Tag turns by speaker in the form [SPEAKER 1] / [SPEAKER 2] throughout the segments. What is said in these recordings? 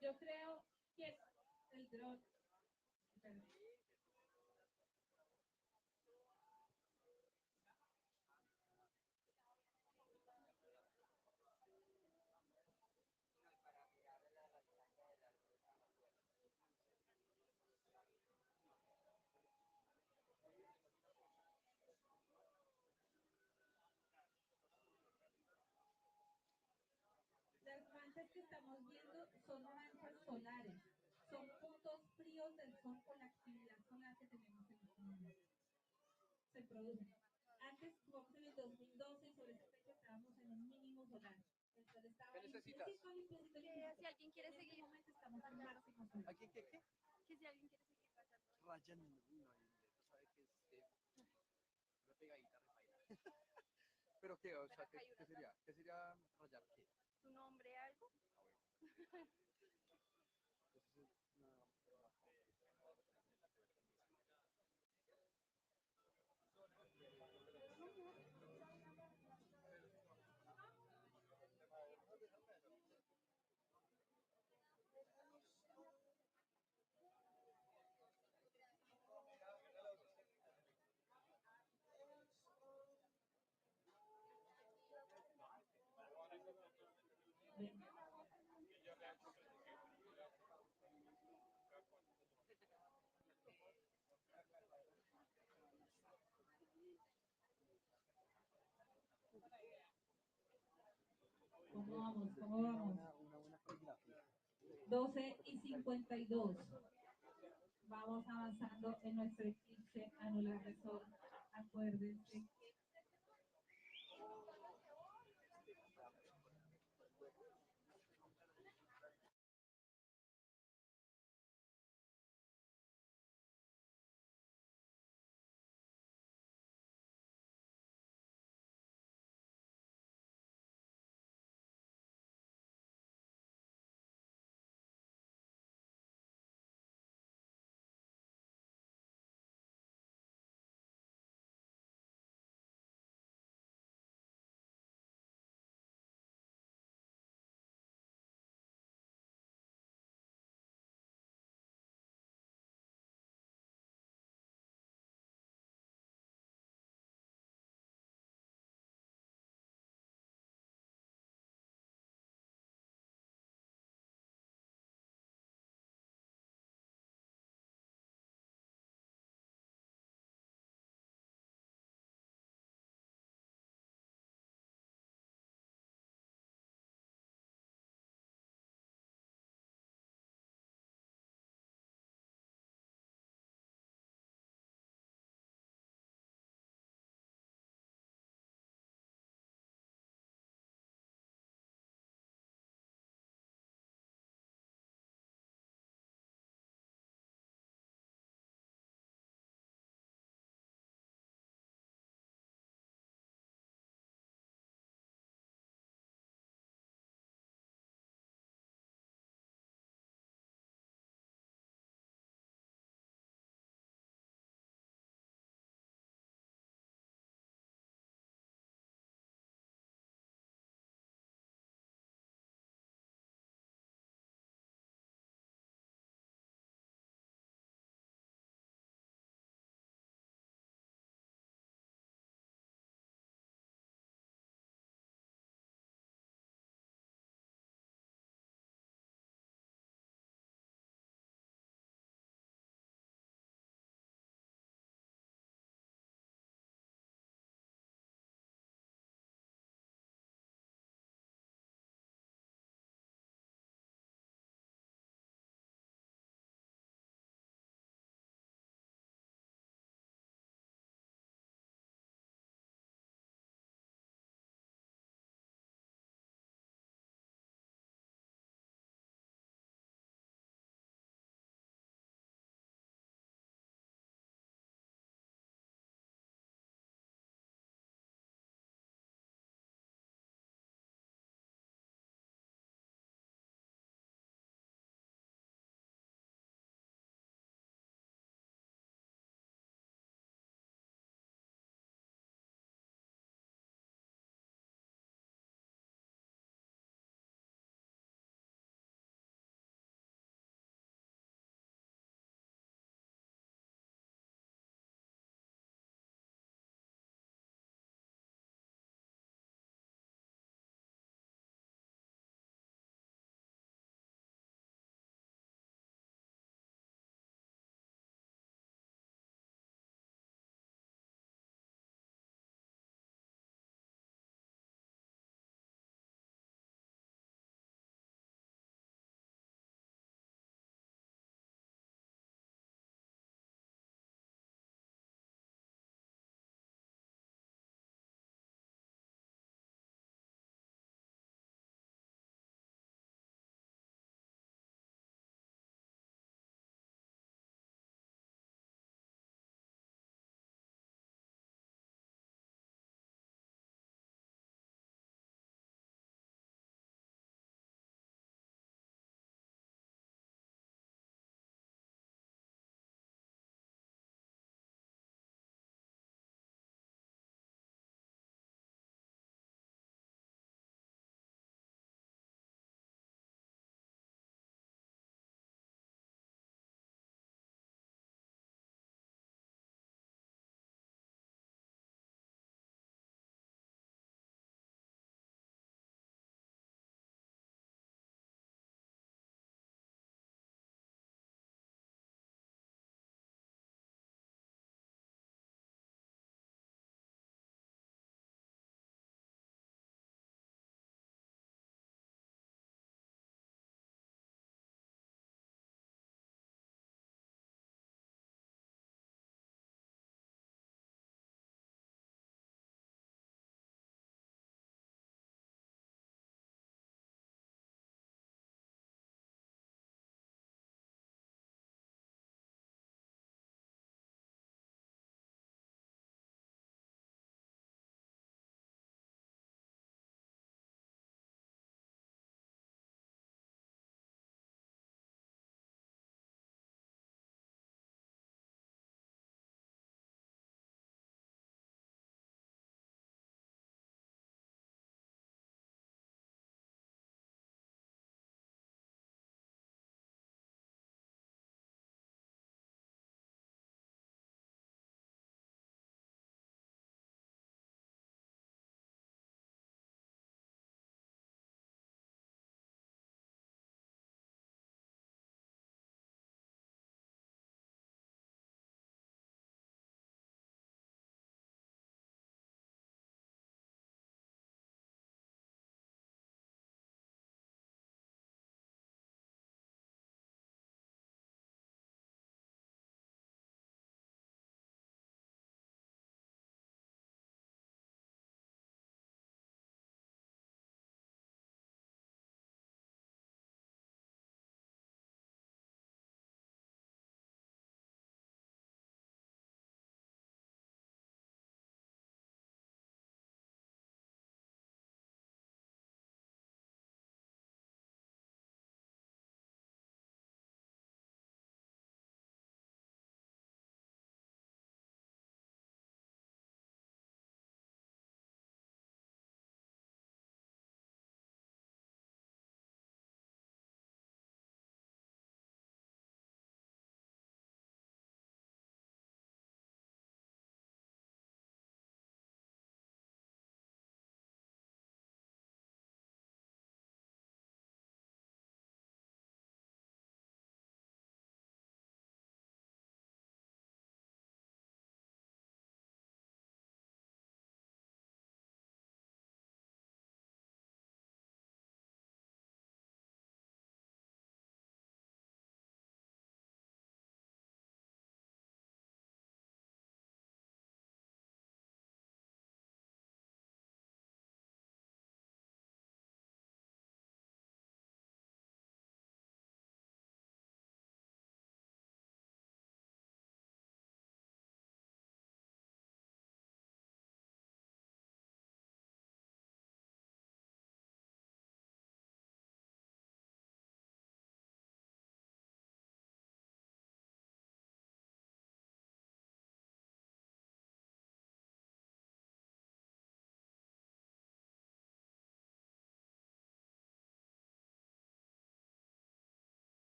[SPEAKER 1] Yo creo que el dron. Las manchas que estamos viendo son manchas solares, son puntos fríos del sol por la actividad solar que tenemos en este momento. Se producen. Antes, jugamos en el 2012 y sobre esa fecha estábamos en un mínimo solar. El sol estaba
[SPEAKER 2] ¿Qué necesitas?
[SPEAKER 1] limpiecito, limpiecito,
[SPEAKER 3] Que
[SPEAKER 1] limpiecito.
[SPEAKER 3] si alguien quiere
[SPEAKER 1] En este
[SPEAKER 3] seguir
[SPEAKER 1] momento estamos en máximo sol.
[SPEAKER 2] ¿Aquí qué?
[SPEAKER 3] que si alguien quiere seguir rayando
[SPEAKER 2] Rayando. Uy, no, tú sabes que una pegadita repaila. ¿Pero qué? O sea, ¿qué sería? ¿Qué sería rayar? ¿Qué?
[SPEAKER 3] tu nombre, algo.
[SPEAKER 2] Entonces,
[SPEAKER 1] Ven. ¿Cómo vamos? ¿Cómo vamos?
[SPEAKER 2] una buena caligrafía.
[SPEAKER 1] 12:52. Vamos avanzando en nuestro eclipse anular de sol. Acuérdense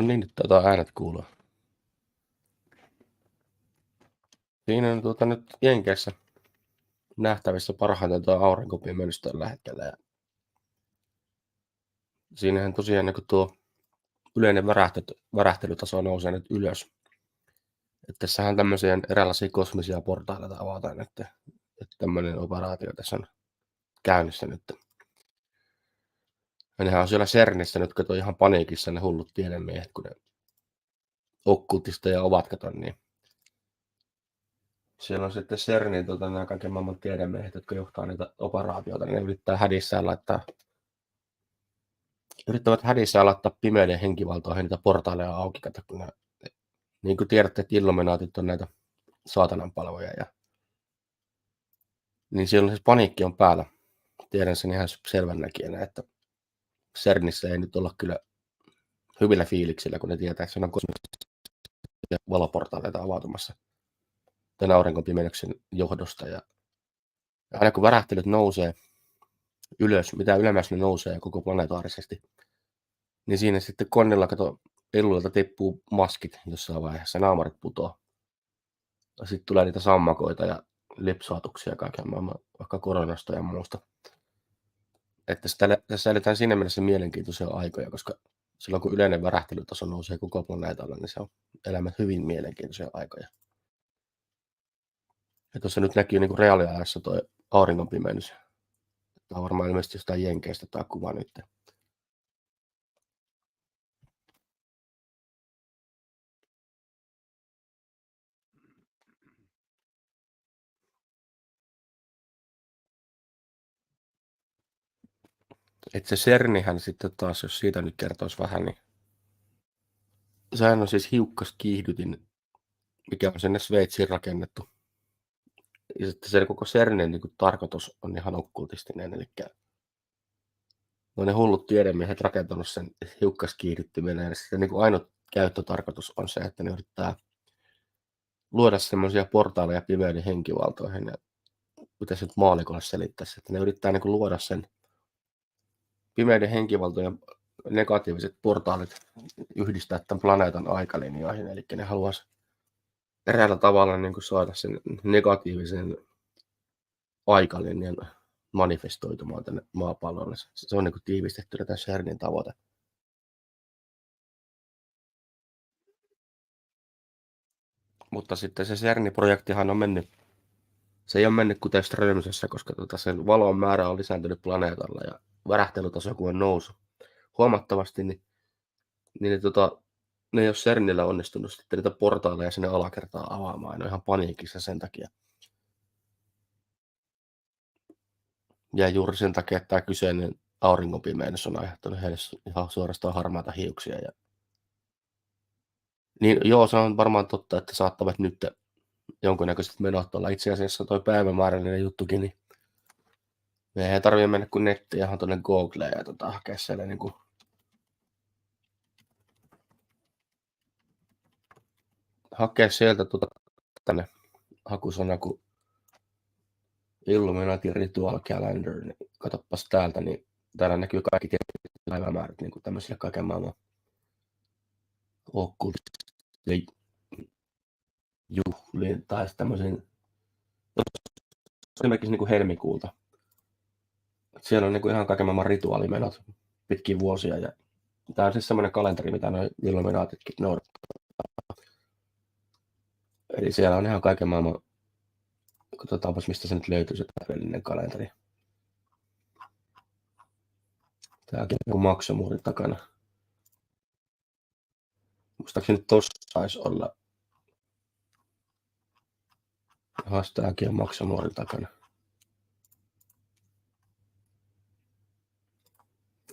[SPEAKER 4] No niin, nyt taitaa äänet kuulua. Siinä on nyt Jenkeissä nähtävissä parhaiten tuo Auringonpimennys tällä hetkellä. Ja siinähän tosiaan niin tuo yleinen värähtelytaso nousee nyt ylös. Että tässähän tämmöisiä erilaisia kosmisia portaaleita avataan, että tämmöinen operaatio tässä on käynnissä nyt. Ja nehän on siellä CERNissä nyt, kato ihan paniikissa ne hullut tiedemiehet, kun ne okkultista ja ovat, kato, niin siellä on sitten CERNin nämä kaiken maailman tiedemiehet, jotka johtaa niitä operaatioita, niin ne yrittävät hädissään laittaa pimeiden henkivaltoihin niitä portaaleja auki, kato, kun niin kuin tiedätte, että illuminaatit on näitä saatanan palvoja, ja niin siellä siis paniikki on päällä. Tiedän sen ihan selvänäkijänä, että CERNissä ei nyt olla kyllä hyvillä fiiliksillä, kun ne tietää, että se on kosmisia valoportaaleita avautumassa tämän auringonpimennyksen johdosta. Ja aina kun värähtelyt nousee ylös, mitä ylemmäs ne nousee koko planetaarisesti, niin siinä sitten konnilla illulta tippuu maskit jossain vaiheessa, naamarit putoo. Ja sitten tulee niitä sammakoita ja lipsaatuksia kaiken maailman, vaikka koronasta ja muusta. Että tässä eletään siinä mielessä mielenkiintoisia aikoja, koska silloin kun yleinen värähtelytaso nousee koko planeetalla, niin se on elämät hyvin mielenkiintoisia aikoja. Ja tuossa nyt näkyy niin kuin reaaliajassa tuo auringonpimennys. Tämä on varmaan ilmeisesti jostain Jenkeistä tämä kuva nyt. Että se CERNihän sitten taas, jos siitä nyt kertoisi vähän, niin sehän on siis hiukkaskiihdytin, mikä on sinne Sveitsiin rakennettu. Ja sitten se koko CERNin niin kuin tarkoitus on ihan okkultistinen, eli no ne hullut tiedemiehet rakentanut sen hiukkaskiihdyttimen, ja sitten niin kuin ainut käyttötarkoitus on se, että ne yrittää luoda semmoisia portaaleja pimeyden henkivaltoihin, ja pitäisi nyt maalikolle selittää, että ne yrittää niin kuin luoda sen pimeyden henkivaltojen negatiiviset portaalit yhdistää tämän planeetan aikalinjoihin, eli ne haluaisi eräällä tavalla niin kuin saada sen negatiivisen aikalinjan manifestoitumaan tänne maapallolle. Se on niin kuin tiivistettynä tämän CERNin tavoite. Mutta sitten se CERN-projektihan on mennyt, se ei ole mennyt kuten Strömsössä, koska sen valon määrä on lisääntynyt planeetalla ja värähtelytaso kun on noussut huomattavasti, niin ne ei ole CERNillä onnistunut sitten niitä portaaleja sinne alakertaan avaamaan. Ne on ihan paniikissa sen takia. Ja juuri sen takia, että tämä kyseinen auringonpimennys on aiheuttanut heille ihan suorastaan harmaata hiuksia. Ja niin joo, se on varmaan totta, että saattavat nyt jonkunnäköiset menot olla. Itse asiassa toi päivämäärällinen juttukin, niin me ei tarvitse mennä kuin nettiin ihan tuonne Googleen ja hakea siellä niin kuin hakea sieltä tänne hakusana kuin Illuminati Ritual Calendar, niin katsopas täältä, niin täällä näkyy kaikki tietyt päivämäärät niin kuin tämmöisille kaiken maailman okkultille juhliin tai tämmöisiin, esimerkiksi niin kuin helmikuulta. Siellä on niin kuin ihan kaiken maailman rituaalimenot pitkin vuosia, ja tämä on siis semmoinen kalenteri, mitä nuo Illuminatitkin noudattaa. Eli siellä on ihan kaiken maailman, katsotaanpas mistä se nyt löytyy se täydellinen kalenteri. Tämäkin on Maksumuurin takana. Muistaakseni nyt tossa saisi olla. Tämäkin on Maksumuurin takana.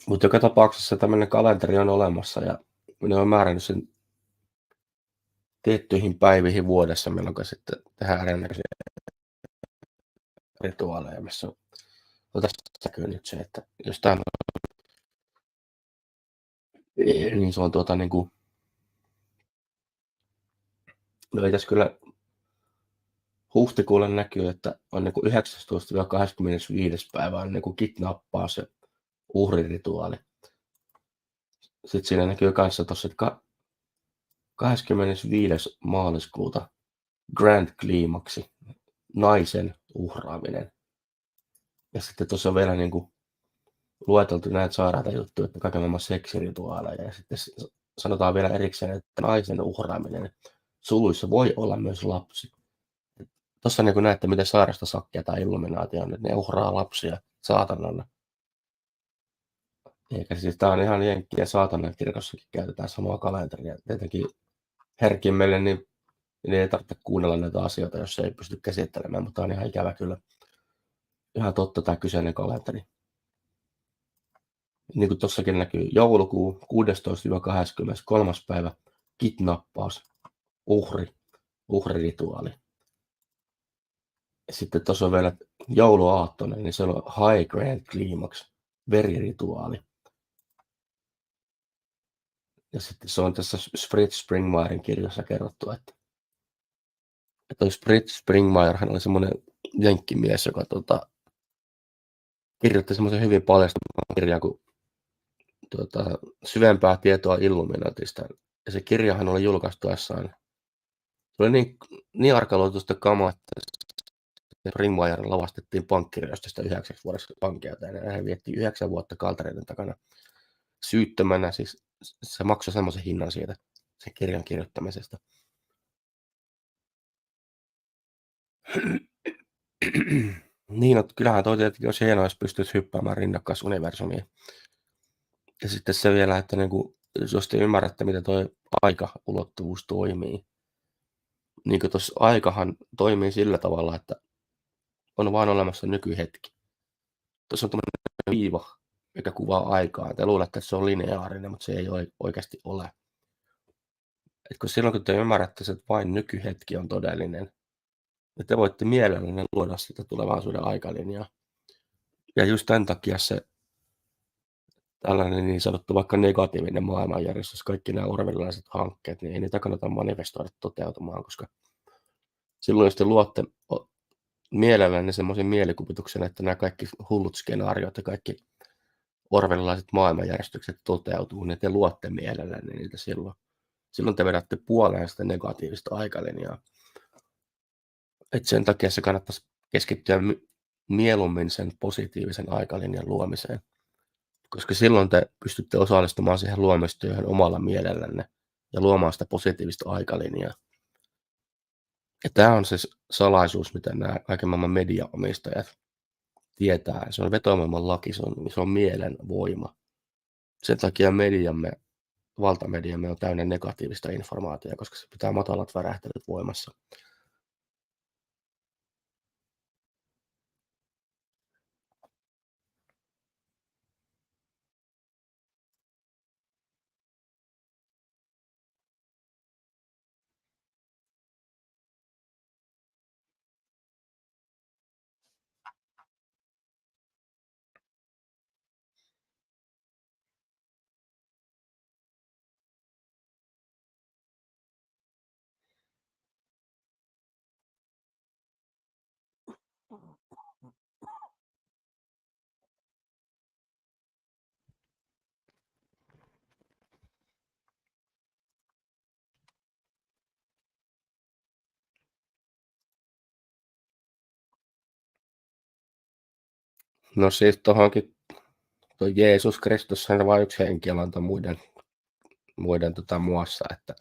[SPEAKER 4] Mutta joka tapauksessa tämmöinen kalenteri on olemassa ja ne on määrännyt sen tiettyihin päiviin vuodessa, milloin sitten tehdään erinäköisiä rituaaleja, missä on tässä näkyy nyt se, että jos tämä niin se on niin kuin, no ei tässä kyllä huhtikuulle näkyy, että on niin kuin 19-25. päivä on niin kuin kidnappaus ja uhrirituaali. Sitten siinä näkyy kanssa tuossa, että 25. maaliskuuta Grand Climaxi, naisen uhraaminen. Ja sitten tuossa on vielä niin kuin lueteltu näitä sairaita juttuja, että kaiken maailman seksirituaaleja. Ja sitten sanotaan vielä erikseen, että naisen uhraaminen suluissa voi olla myös lapsi. Tuossa niin näette, miten sairasta sakkia tämä illuminaatio on, että ne uhraa lapsia saatanalle. Eikä siis tämä on ihan jenkkiä, saatanan kirkossakin käytetään samaa kalenteria. Tietenkin herkimmille niin ei tarvitse kuunnella näitä asioita, jos ei pysty käsittelemään, mutta on ihan ikävä kyllä. Ihan totta tämä kyseinen kalenteri. Niin kuin tuossakin näkyy, joulukuu 16-23. päivä, kidnappaus, uhrirituaali. Sitten tuossa on vielä jouluaattona, niin se on High Grand Climax, verirituaali. Ja sitten se on tässä Fritz Springmeierin kirjassa kerrottu, että toi Fritz Springmeier, hän oli semmoinen jenkkimies, joka kirjoitti semmoisen hyvin paljastavan kirjan kuin syvempää tietoa Illuminatista. Ja se kirjahan oli julkaistuessaan. Se oli niin arkaluontoista kamaa, että Springmeier lavastettiin pankkirjoista 9 vuodeksi vankeuteen. Ja hän vietti 9 vuotta kaltereiden takana syyttömänä. Siis se maksoi semmoisen hinnan siitä, sen kirjan kirjoittamisesta. Niin, että kyllähän toi tietenkin olisi hienoa, jos pystyisi hyppäämään rinnakkaisuniversumiin. Ja sitten se vielä, että niin kuin, jos te ymmärrätte, miten toi aikaulottuvuus toimii. Niin kuin tuossa aikahan toimii sillä tavalla, että on vaan olemassa nykyhetki. Tuossa on tämmöinen viiva, mikä kuvaa aikaa. Te luulette, että se on lineaarinen, mutta se ei oikeasti ole. Et kun silloin, kun te ymmärrätte, että vain nykyhetki on todellinen, niin te voitte mielellänne luoda sitä tulevaisuuden aikalinjaa. Ja just tämän takia se tällainen niin sanottu vaikka negatiivinen maailmanjärjestys, kaikki nämä orwellilaiset hankkeet, niin ei niitä kannata manifestoida toteutumaan, koska silloin jos te luotte mielellänne semmoisen mielikuvituksen, että nämä kaikki hullut skenaariot ja kaikki orwellilaiset maailmanjärjestykset toteutuu, niin te luotte mielellänne niitä silloin. Silloin te vedätte puoleen sitä negatiivista aikalinjaa. Et sen takia se kannattaisi keskittyä mieluummin sen positiivisen aikalinjan luomiseen. Koska silloin te pystytte osallistumaan siihen luomistyöhön omalla mielellänne ja luomaan sitä positiivista aikalinjaa. Ja tämä on se salaisuus, mitä nämä kaiken maailman mediaomistajat tietää. Se on vetovoiman laki, se on mielen voima. Sen takia valtamediamme on täynnä negatiivista informaatiota, koska se pitää matalat värähtelyt voimassa. No siis tuohonkin, tuo Jeesus Kristus on vain yksi henkialanta muiden muassa, että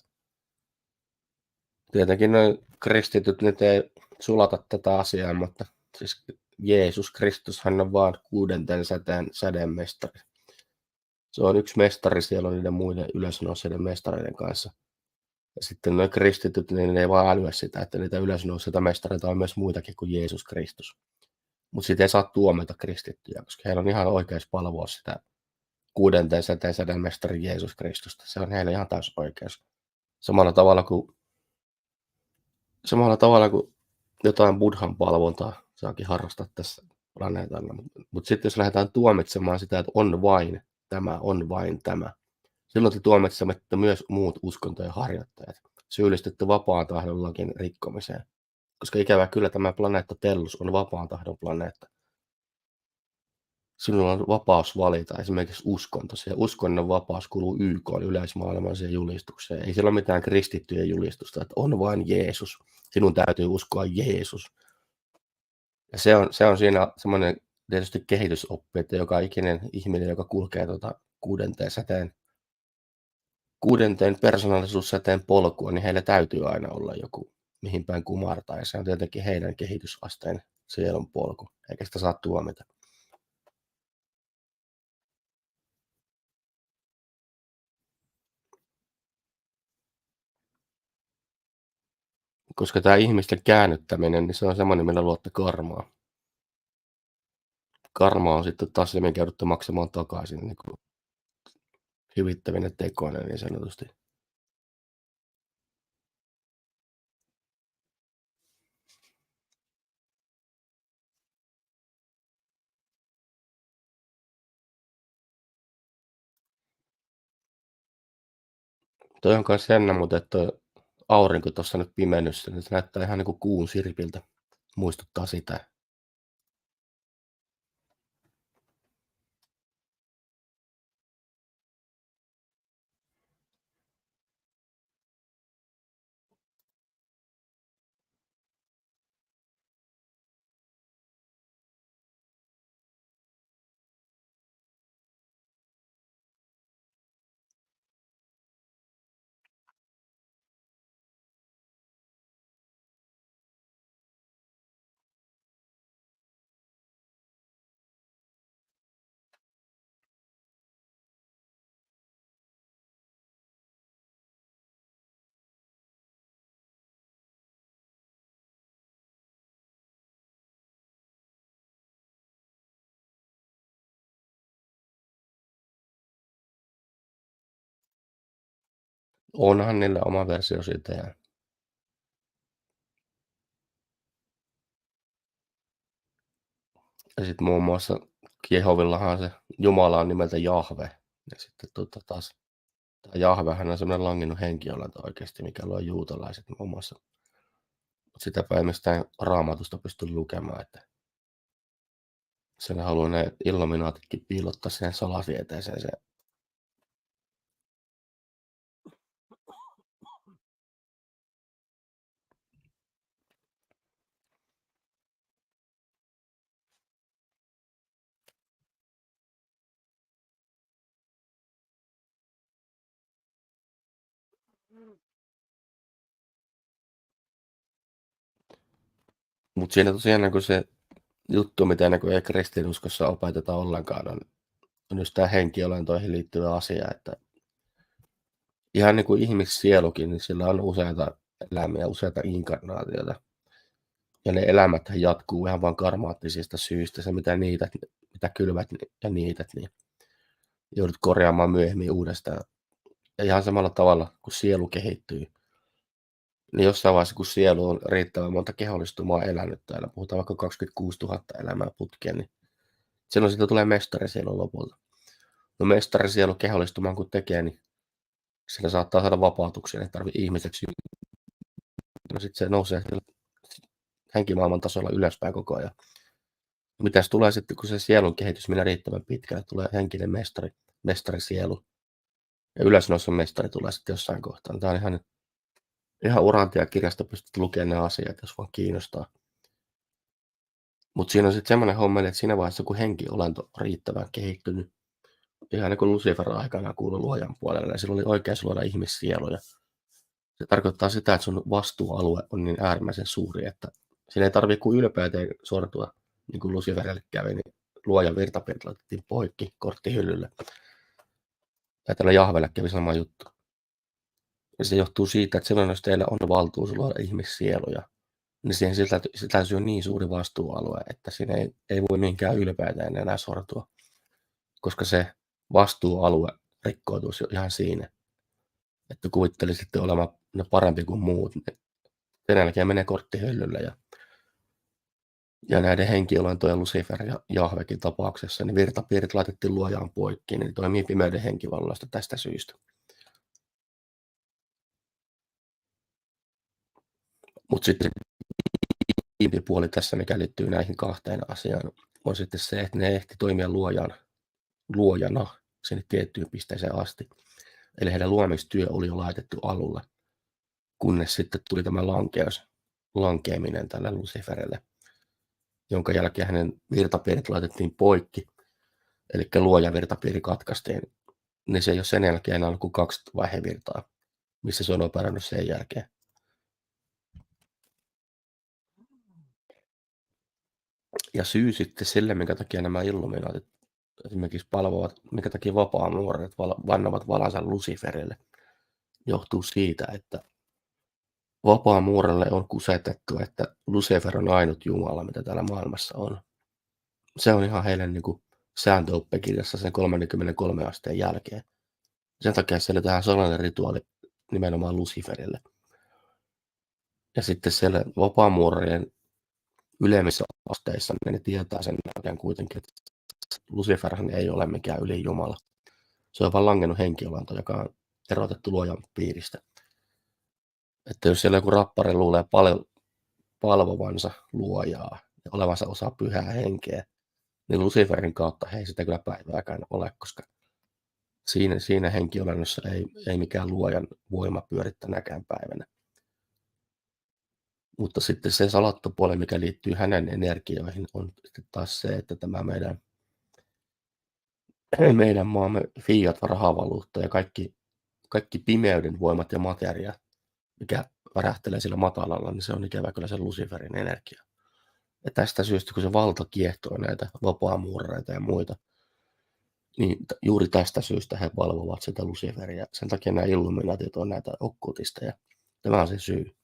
[SPEAKER 4] tietenkin nuo kristityt nyt ei sulata tätä asiaa, mutta siis Jeesus Kristushan on vaan 6. sädeen mestari. Se on yksi mestari siellä niiden muiden ylösnouseiden mestareiden kanssa. Ja sitten nuo kristityt, niin ne ei vaan älyä sitä, että niitä ylösnouseita mestareita on myös muitakin kuin Jeesus Kristus. Mutta siitä ei saa tuomita kristittyjä, koska heillä on ihan oikeus palvoa sitä 6. sädeen mestari Jeesus Kristusta. Se on heille ihan täysin oikeus. Samalla tavalla kuin jotain buddhan palvontaa saakin harrastaa tässä planeetalla. Mutta sitten jos lähdetään tuomitsemaan sitä, että on vain tämä, silloin te tuomitsette myös muut uskontojen harjoittajat. Syyllistytte vapaan tahdon lakin rikkomiseen. Koska ikävä kyllä tämä planeetta Tellus on vapaan tahdon planeetta. sinulla on vapaus valita esimerkiksi uskonto. Se uskonnon vapaus kuuluu YK:n yleismaailmalliseen julistukseen. Ei siellä ole mitään kristittyjen julistusta, että on vain Jeesus. Sinun täytyy uskoa Jeesus. Ja se on siinä semmoinen tietysti kehitysoppi, että joka ikinen ihminen, joka kulkee kuudenteen persoonallisuussäteen polkua, niin heillä täytyy aina olla joku mihin päin kumartaa. Ja se on tietenkin heidän kehitysasteen sielun polku, eikä sitä saa tuomita. Koska tämä ihmisten käännyttäminen, niin se on semmoinen, millä luotte karmaa. Karma on sitten taas se, minkä joudutte maksamaan takaisin niin kuin hyvittävinen tekoinen niin sanotusti. Toi on myös jännä, mutta että toi aurinko tuossa nyt pimennyssä, niin se näyttää ihan niin kuin kuun sirpiltä. Muistuttaa sitä. Onhan niillä oma versio siitä. Ja sitten muun muassa Jehovillahan se Jumala on nimeltä Jahve. Ja sitten taas tämä Jahvehän on semmoinen langinnut henkiolento oikeasti, mikä luo juutalaiset muun muassa. Mutta sitäpä ei mistään Raamatusta pysty lukemaan, että sen haluaa ne illuminaatitkin piilottaa siihen salatieteeseen. Se. Mutta siinä tosiaan kun se juttu, mitä ei kristinuskossa opeteta ollenkaan, on just tämä henkiolentoihin liittyvä asia, että ihan niin kuin ihmissielukin, niin sillä on useita elämiä, useita inkarnaatioita. Ja ne elämät jatkuu ihan vain karmaattisista syistä. Se, mitä kylvät ja niität, niin joudut korjaamaan myöhemmin uudestaan. Ja ihan samalla tavalla, kun sielu kehittyy, niin jossain vaiheessa, kun sielu on riittävän monta kehollistumaa elänyt täällä, puhutaan vaikka 26 000 elämää putkeen, niin silloin siitä tulee mestarisielu lopulta. No mestarisielu kehollistumaan kun tekee, niin sillä saattaa saada vapautuksia, ei tarvitse ihmiseksi. No sitten se nousee henkimaailman tasolla ylöspäin koko ajan. Mitäs tulee sitten, kun se sielun kehitys menee riittävän pitkälle, tulee henkinen mestarisielu. Ja ylösnousun mestari tulee sitten jossain kohtaa. Tämä on ihan urantia kirjasta pystyt lukemaan ne asiat, jos vaan kiinnostaa. Mutta siinä on sitten semmoinen homma, että siinä vaiheessa, kun henkiolento on riittävän kehittynyt, ihan niin kuin Lucifer aikana kuului luojan puolelle, ja silloin oli oikeus luoda ihmissieluja. Se tarkoittaa sitä, että sun vastuualue on niin äärimmäisen suuri, että siinä ei tarvitse kuin ylpeyteen sortua, niin kuin Luciferille kävi, niin luojan virtapiirto laitettiin poikki korttihyllylle. Ja tällä Jahvelle kävi sama juttu. Ja se johtuu siitä, että silloin, jos teillä on valtuus luoda ihmissieluja, niin siihen sisältyy niin suuri vastuualue, että siinä ei voi minkään ylpeyteen enää sortua. Koska se vastuualue rikkoutuisi jo ihan siinä, että kuvittelisitte olemaan parempi kuin muut. Niin sen jälkeen menee korttihyllylle ja näiden henkiolentojen Lucifer ja Jahvekin tapauksessa, niin virtapiirit laitettiin luojaan poikki, niin toimii pimeyden henkivallasta tästä syystä. Mutta sitten puoli tässä, mikä liittyy näihin kahteen asiaan, on sitten se, että ne ehti toimia luojana sinne tiettyyn pisteeseen asti. Eli heidän luomistyö oli jo laitettu alulle, kunnes sitten tuli tämä lankeaminen tälle Luciferille, jonka jälkeen hänen virtapiirit laitettiin poikki, eli luojavirtapiiri katkaistiin, niin se ei ole sen jälkeen enää ollut kuin 2 vaihevirtaa, missä se on operannut sen jälkeen. Ja syy sitten sille, minkä takia nämä illuminaatit esimerkiksi palvovat, minkä takia vapaamuurarit vannovat valansa Luciferille, johtuu siitä, että vapaamuuralle on kusetettu, että Lucifer on ainut Jumala, mitä täällä maailmassa on. Se on ihan heidän niin kuin sääntöoppikirjassa sen 33 asteen jälkeen. Sen takia siellä tehdään salainen rituaali nimenomaan Luciferille. Ja sitten siellä vapaamuurarien ylemmissä asteissa niin ne tietää sen jälkeen kuitenkin, että Luciferhan ei ole mikään ylijumala. Se on vaan langennut henkiolanto, joka on erotettu luojan piiristä. Että jos siellä joku rappari luulee paljon palvovansa luojaa ja olevansa osa pyhää henkeä, niin Luciferin kautta he ei sitä kyllä päivääkään ole, koska siinä henkiolennossa ei mikään luojan voima pyöri tänäkään päivänä. Mutta sitten se salattu puoli, mikä liittyy hänen energioihin, on sitten taas se, että tämä meidän maamme fiat-rahavaluutta ja kaikki pimeyden voimat ja materia, mikä värähtelee sillä matalalla, niin se on ikävä kyllä se Luciferin energia. Ja tästä syystä, kun se valta kiehtoo näitä vapaamuurareita ja muita, niin juuri tästä syystä he valvovat sitä Luciferia. Sen takia nämä illuminaatit on näitä okkultisteja. Tämä on se syy.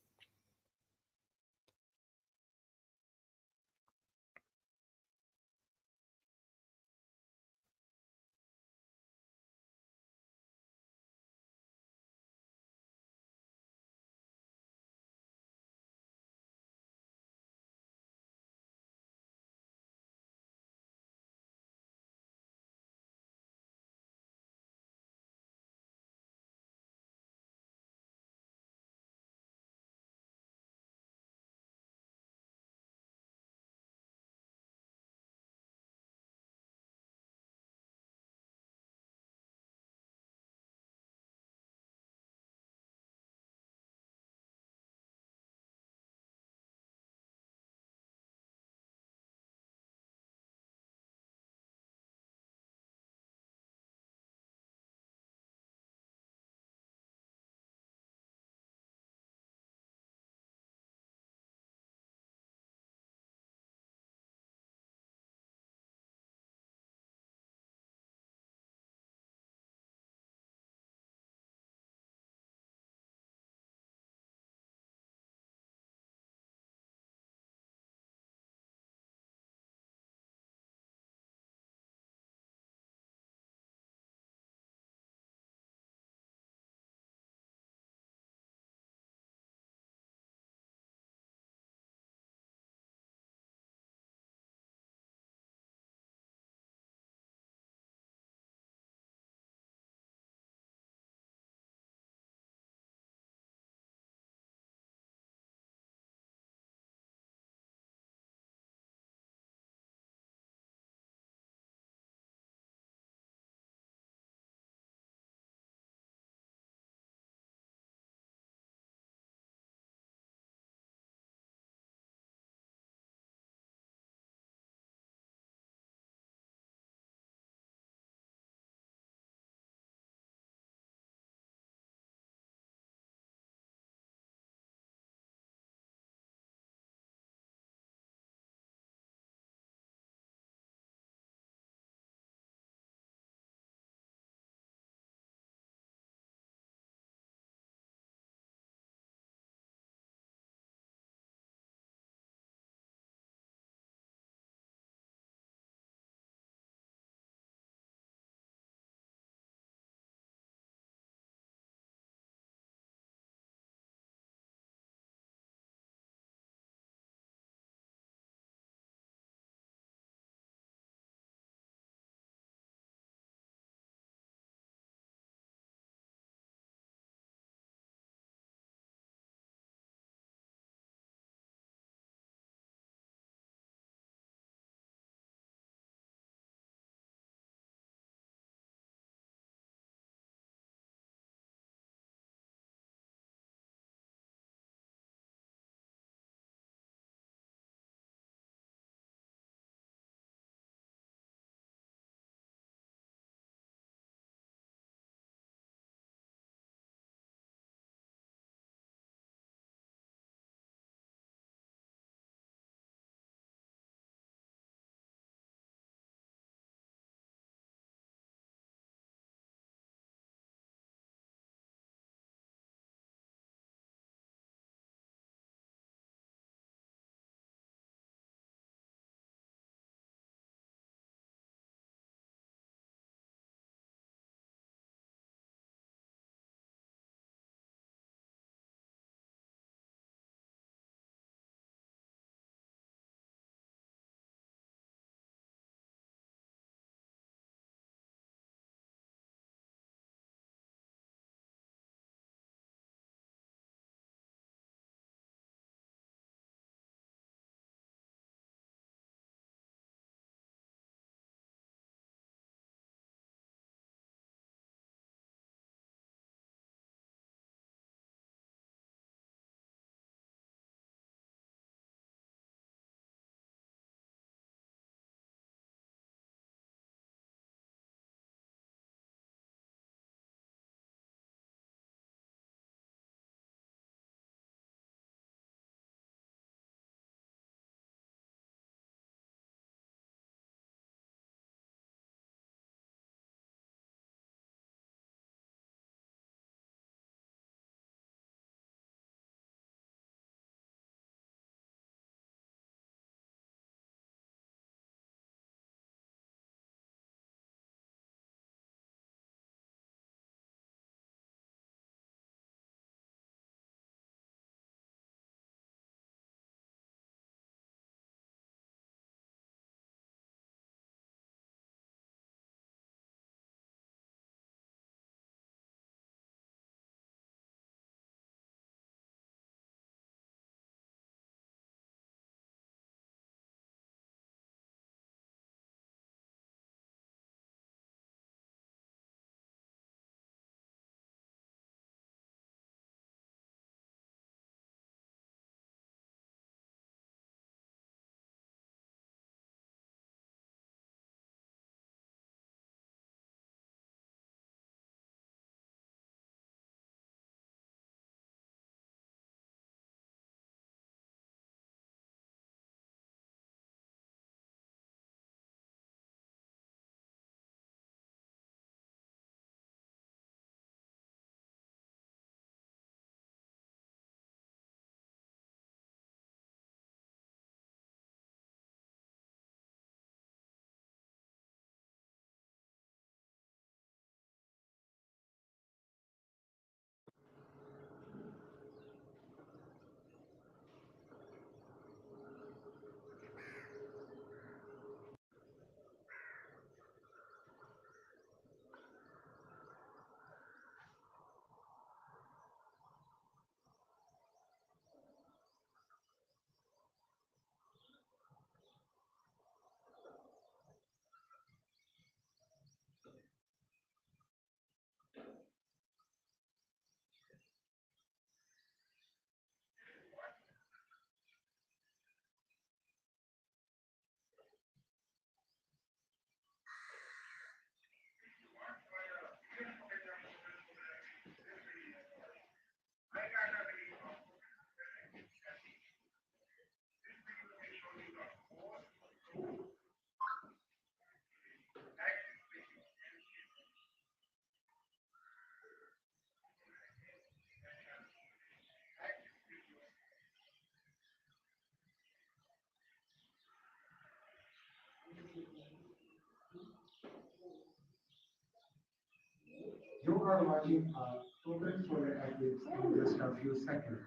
[SPEAKER 5] You are watching a total solar eclipse in just a few seconds.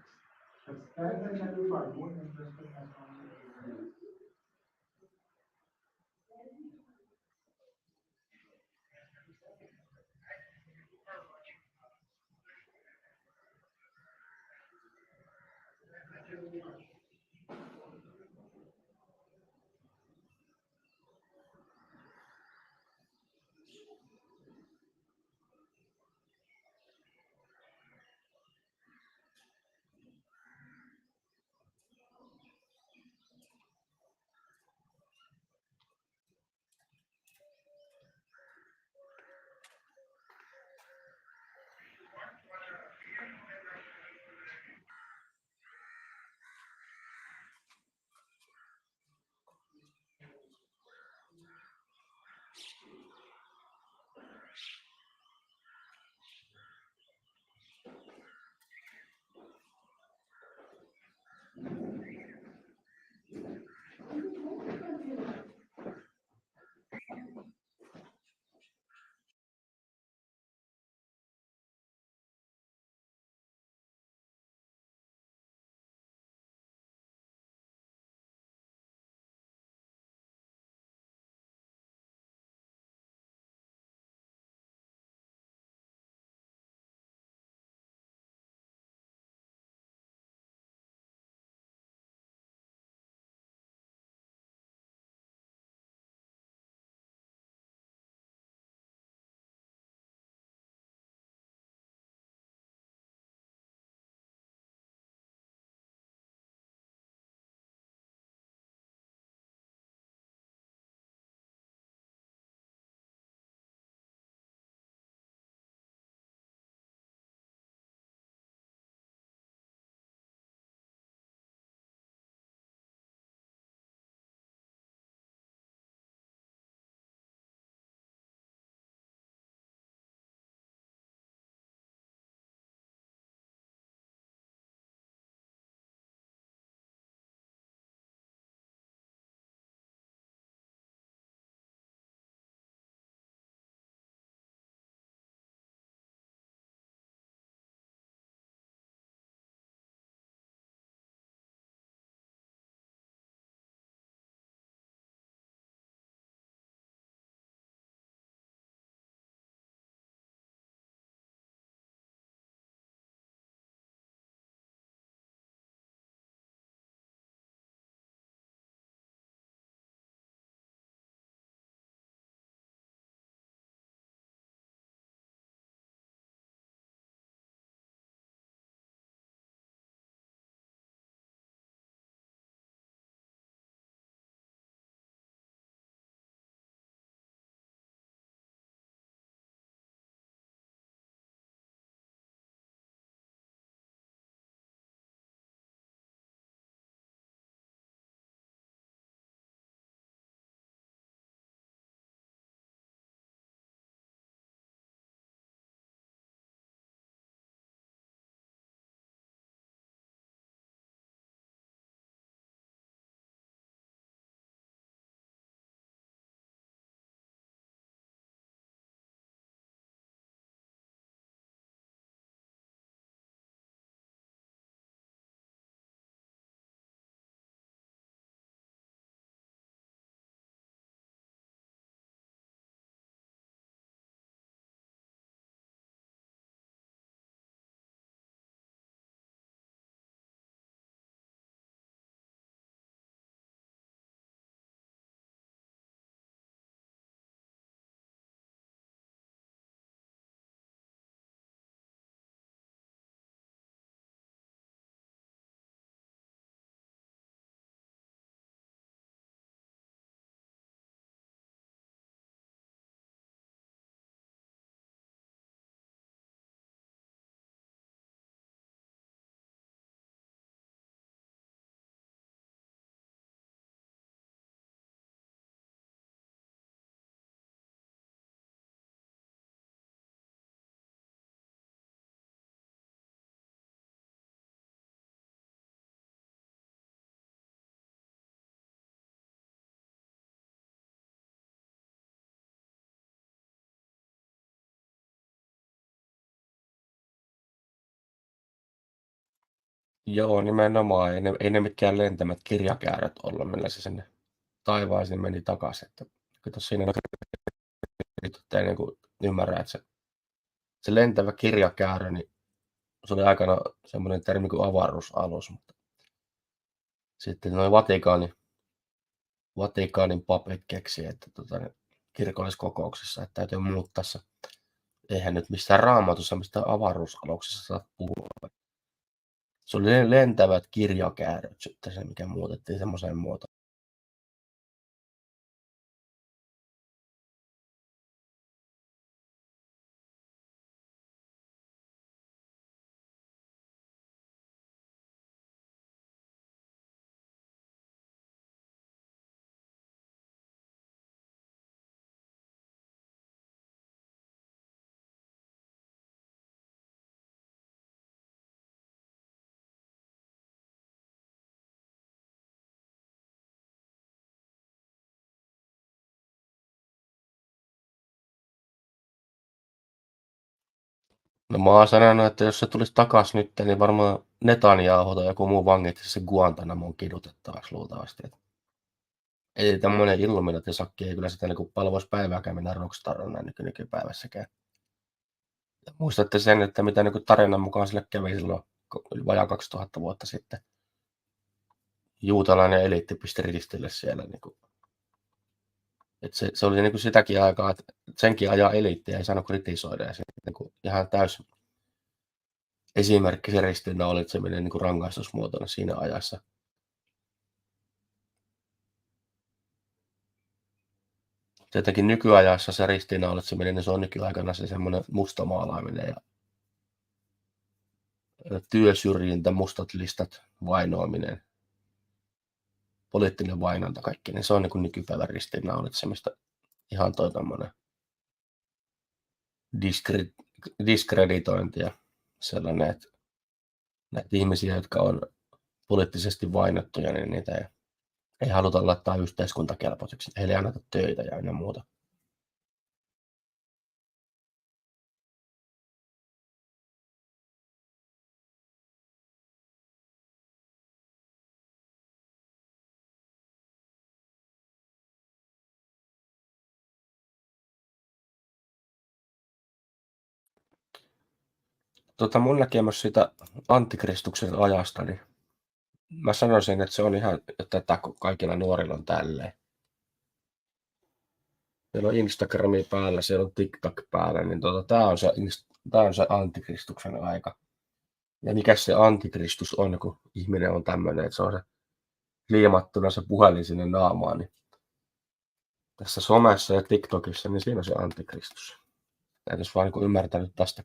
[SPEAKER 5] It's potentially far more interesting as only a video.
[SPEAKER 4] Joo, nimenomaan. Ei ne mitkään lentämät kirjakääröt ollut, millä se sinne taivaaseen meni takaisin. Että kato siinä ei niin kuin ymmärrä, että se lentävä kirjakäärö, niin se oli aikana semmoinen termi kuin avaruusalus, mutta sitten noin Vatikaanin papit keksi, että kirkolliskokouksessa, että täytyy muuttaa se. Eihän nyt missään Raamatussa, mistään avaruusaluksessa saa puhua. Se oli lentävät kirjakääröt sitten se, mikä muutettiin semmoiseen muotoon. No mä oon sanonut, että jos se tulisi takas nyt, niin varmaan Netanyahu tai joku muu vangitsisi se Guantanamon kidutettavaksi luultavasti. Ei tämmöinen Illuminati-sakki, ei kyllä sitä niin palvoisi päivääkään mennä rockstarina nykypäivässäkään. Ja muistatte sen, että mitä niin tarinan mukaan sille kävi silloin vajaa 2000 vuotta sitten. Juutalainen eliitti pisti ristille siellä. Niin kuin. Et se oli niin kuin sitäkin aikaa, että senkin ajan eliittiä ei saanut kritisoida. Ja se, niin kuin ihan täys esimerkki se ristinnän olitseminen niin kuin rangaistusmuotona siinä ajassa. Tietenkin nykyajassa se ristiinnaulitseminen, niin se on nykyaikana se semmoinen mustamaalaaminen ja työsyrjintä, mustat listat, vainoaminen, poliittinen vainonta, kaikki, niin se on niin nykypäivän ristiinnaulitsemista. Ihan toi tommoinen diskreditointi ja sellainen, että näitä ihmisiä, jotka on poliittisesti vainottuja, niin niitä ei haluta laittaa yhteiskuntakelpoisiksi. Heille ei anneta töitä ja aina muuta. Mun näkemys siitä antikristuksen ajasta, niin mä sanoisin, että se on ihan tätä, kun kaikilla nuorilla on tälleen. Siellä on Instagrami päällä, siellä on TikTok päällä, niin tää on se antikristuksen aika. Ja mikä se antikristus on, kun ihminen on tämmöinen, että se on se liimattuna se puhelin sinne naamaan, niin tässä somessa ja TikTokissa, niin siinä on se antikristus. Täytyisi vaan niin ymmärtänyt tästä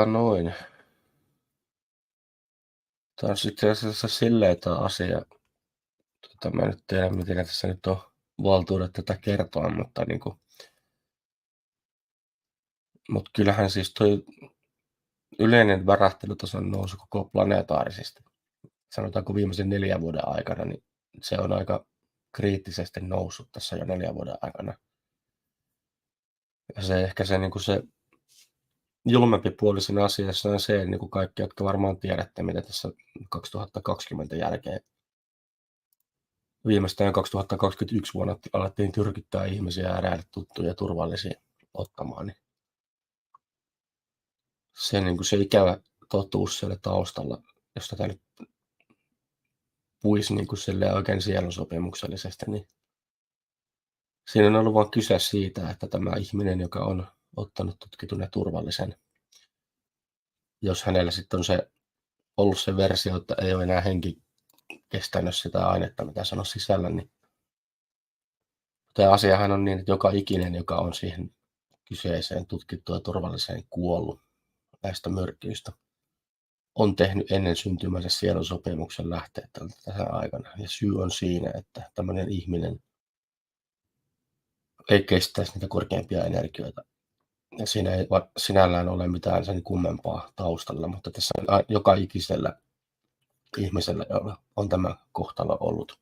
[SPEAKER 4] Noin. Tämä on itse asiassa silleen tämä asia. Mä en nyt tiedä, miten tässä nyt on valtuudet tätä kertoa, mutta mutta kyllähän siis toi yleinen värähtelytason nousu koko planeetaarisesti, sanotaanko viimeisen 4 vuoden aikana, niin se on aika kriittisesti noussut tässä jo 4 vuoden aikana. Ja se ehkä se julmempi puoli siinä asiassa on se, niin kuin kaikki, jotka varmaan tiedätte, mitä tässä 2020 jälkeen, viimeistään 2021 vuonna alettiin tyrkyttää ihmisiä äärelle tuttuja turvallisia ottamaan, niin se ikävä totuus siellä taustalla, jos tätä nyt puisi oikein sielusopimuksellisesti, niin siinä on ollut vain kyse siitä, että tämä ihminen, joka on ottanut tutkitun ja turvallisen, jos hänellä sitten on ollut se versio, että ei ole enää henki kestänyt sitä ainetta, mitä sano sisällä, niin tämä asiahan on niin, että joka ikinen, joka on siihen kyseiseen tutkittuun ja turvalliseen kuollut näistä myrkyistä, on tehnyt ennen syntymänsä sielun lähteet tässä aikana. Ja syy on siinä, että tämmöinen ihminen ei kestäisi niitä korkeampia energioita. Ja siinä ei sinällään ole mitään sen kummempaa taustalla, mutta tässä on joka ikisellä ihmisellä, jolla on tämä kohtalo ollut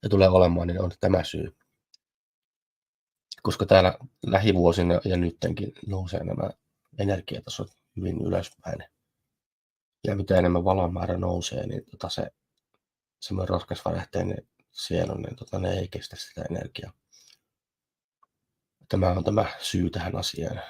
[SPEAKER 4] ja tulee olemaan, niin on tämä syy. Koska täällä lähivuosina ja nyttenkin nousee nämä energiatasot hyvin ylöspäin. Ja mitä enemmän valonmäärä nousee, niin se semmoinen raskasvärähteinen sielu, niin ne ei kestä sitä energiaa. Tämä on tämä syy tähän asiaan.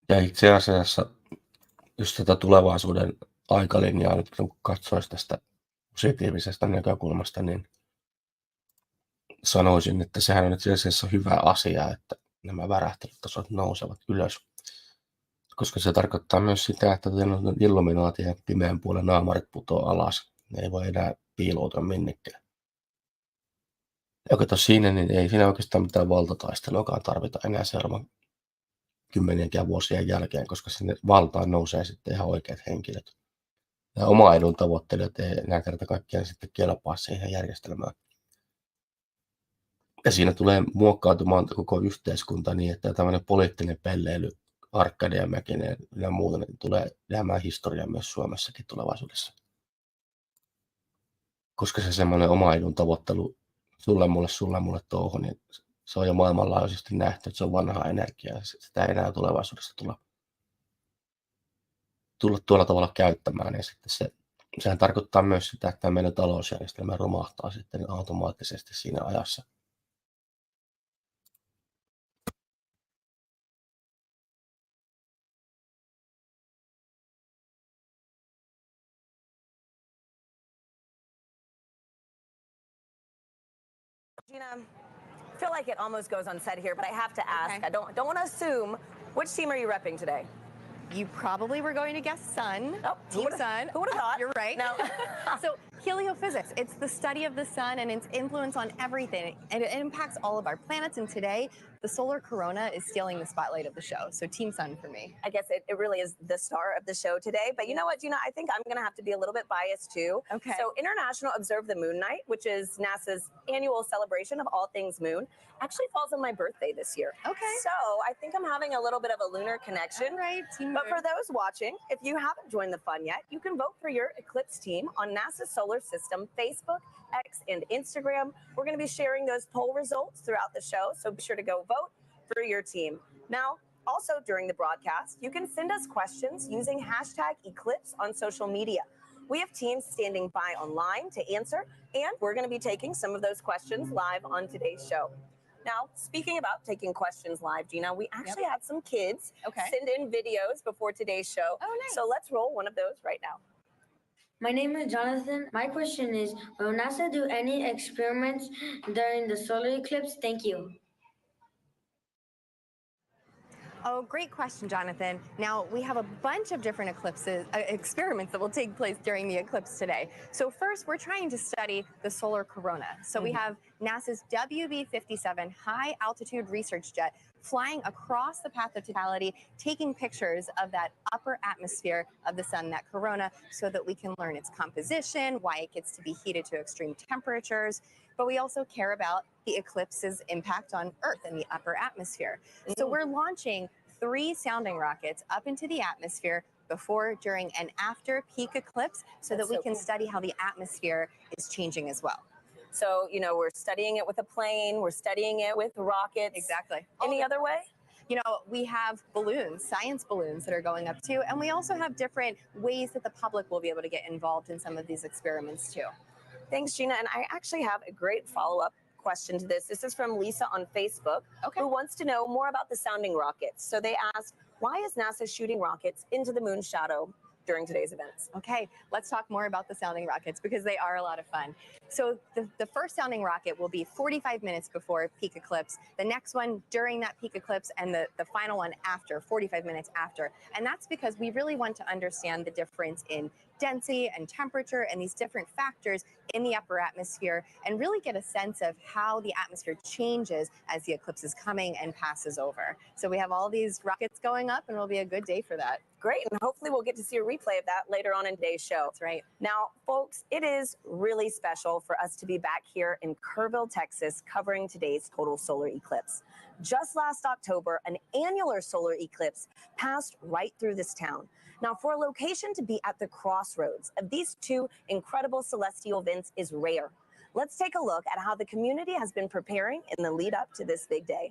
[SPEAKER 4] Ja itse asiassa, jos tätä tulevaisuuden aikalinjaa nyt katsoisi tästä positiivisesta näkökulmasta, niin sanoisin, että sehän on itse asiassa hyvä asia, että nämä värähtelytasot nousevat ylös. Koska se tarkoittaa myös sitä, että illuminaati ja pimeän puolen naamarit putoaa alas. Ne ei voi enää piiloutua minnekään. Ja kato siinä, niin ei siinä oikeastaan mitään valtataisteluakaan tarvita enää seuraavan kymmenienkään vuosien jälkeen, koska sinne valtaan nousee sitten ihan oikeat henkilöt. Ja oma edun tavoittelijat ei enää kerta kaikkiaan sitten kelpaa siihen järjestelmään. Ja siinä tulee muokkautumaan koko yhteiskunta niin, että tämmöinen poliittinen pelleily, Arkadia Mäkinen ja muuta, niin tulee jäämään historiaan myös Suomessakin tulevaisuudessa. Koska se semmoinen oma edun tavoittelu, sulle mulle touhu, niin se on jo maailmanlaajuisesti nähty, että se on vanhaa energiaa. Sitä ei enää tulevaisuudessa tulla tuolla tavalla käyttämään. Ja sitten sehän tarkoittaa myös sitä, että meidän talousjärjestelmä romahtaa sitten automaattisesti siinä ajassa.
[SPEAKER 6] Gina, I feel like it almost goes unsaid here, but I have to ask. Okay. I don't want to assume. Which team are you repping today?
[SPEAKER 7] You probably were going to guess sun.
[SPEAKER 6] Oh,
[SPEAKER 7] Team Sun.
[SPEAKER 6] Who would have thought?
[SPEAKER 7] You're right.
[SPEAKER 6] No.
[SPEAKER 7] So heliophysics, it's the study of the sun and its influence on everything. And it impacts all of our planets. And today, the solar corona is stealing the spotlight of the show. So Team Sun for me.
[SPEAKER 6] I guess it really is the star of the show today. But you know what, Gina? I think I'm going to have to be a little bit biased too.
[SPEAKER 7] Okay.
[SPEAKER 6] So International Observe the Moon Night, which is NASA's annual celebration of all things moon, actually falls on my birthday this year.
[SPEAKER 7] Okay.
[SPEAKER 6] So I think I'm having a little bit of a lunar connection.
[SPEAKER 7] All right, Team
[SPEAKER 6] But
[SPEAKER 7] Moon.
[SPEAKER 6] for those watching, if you haven't joined the fun yet, you can vote for your eclipse team on NASA's Solar System Facebook, X, and Instagram. We're going to be sharing those poll results throughout the show, so be sure to go vote for your team. Now, Also, during the broadcast, you can send us questions using #Eclipse on social media. We have teams standing by online to answer, and we're going to be taking some of those questions live on today's show. Now, speaking about taking questions live, Gina, we actually had some kids send in videos before today's show.
[SPEAKER 7] Oh, nice.
[SPEAKER 6] So let's roll one of those right now.
[SPEAKER 8] My name is Jonathan. My question is, will NASA do any experiments during the solar eclipse? Thank you.
[SPEAKER 7] Oh, great question, Jonathan. Now, we have a bunch of different experiments that will take place during the eclipse today. So first, we're trying to study the solar corona. So we have NASA's WB-57 high-altitude research jet flying across the path of totality, taking pictures of that upper atmosphere of the sun, that corona, so that we can learn its composition, why it gets to be heated to extreme temperatures. But we also care about the eclipse's impact on Earth and the upper atmosphere. So we're launching 3 sounding rockets up into the atmosphere before, during, and after peak eclipse so that we can study how the atmosphere is changing as well.
[SPEAKER 6] So, you know, we're studying it with a plane, we're studying it with rockets.
[SPEAKER 7] Exactly.
[SPEAKER 6] Any other way?
[SPEAKER 7] You know, we have balloons, science balloons that are going up too, and we also have different ways that the public will be able to get involved in some of these experiments too.
[SPEAKER 6] Thanks, Gina. And I actually have a great follow-up question to this. This is from Lisa on Facebook, who wants to know more about the sounding rockets. So they asked, why is NASA shooting rockets into the moon's shadow during today's events?
[SPEAKER 7] Okay, let's talk more about the sounding rockets because they are a lot of fun. So the first sounding rocket will be 45 minutes before peak eclipse, the next one during that peak eclipse, and the final one after, 45 minutes after. And that's because we really want to understand the difference in density and temperature and these different factors in the upper atmosphere and really get a sense of how the atmosphere changes as the eclipse is coming and passes over. So we have all these rockets going up and it'll be a good day for that.
[SPEAKER 6] Great, and hopefully we'll get to see a replay of that later on in today's show.
[SPEAKER 7] That's right.
[SPEAKER 6] Now, folks, it is really special for us to be back here in Kerrville, Texas, covering today's total solar eclipse. Just last October, an annular solar eclipse passed right through this town. Now, for a location to be at the crossroads of these 2 incredible celestial events is rare. Let's take a look at how the community has been preparing in the lead up to this big day.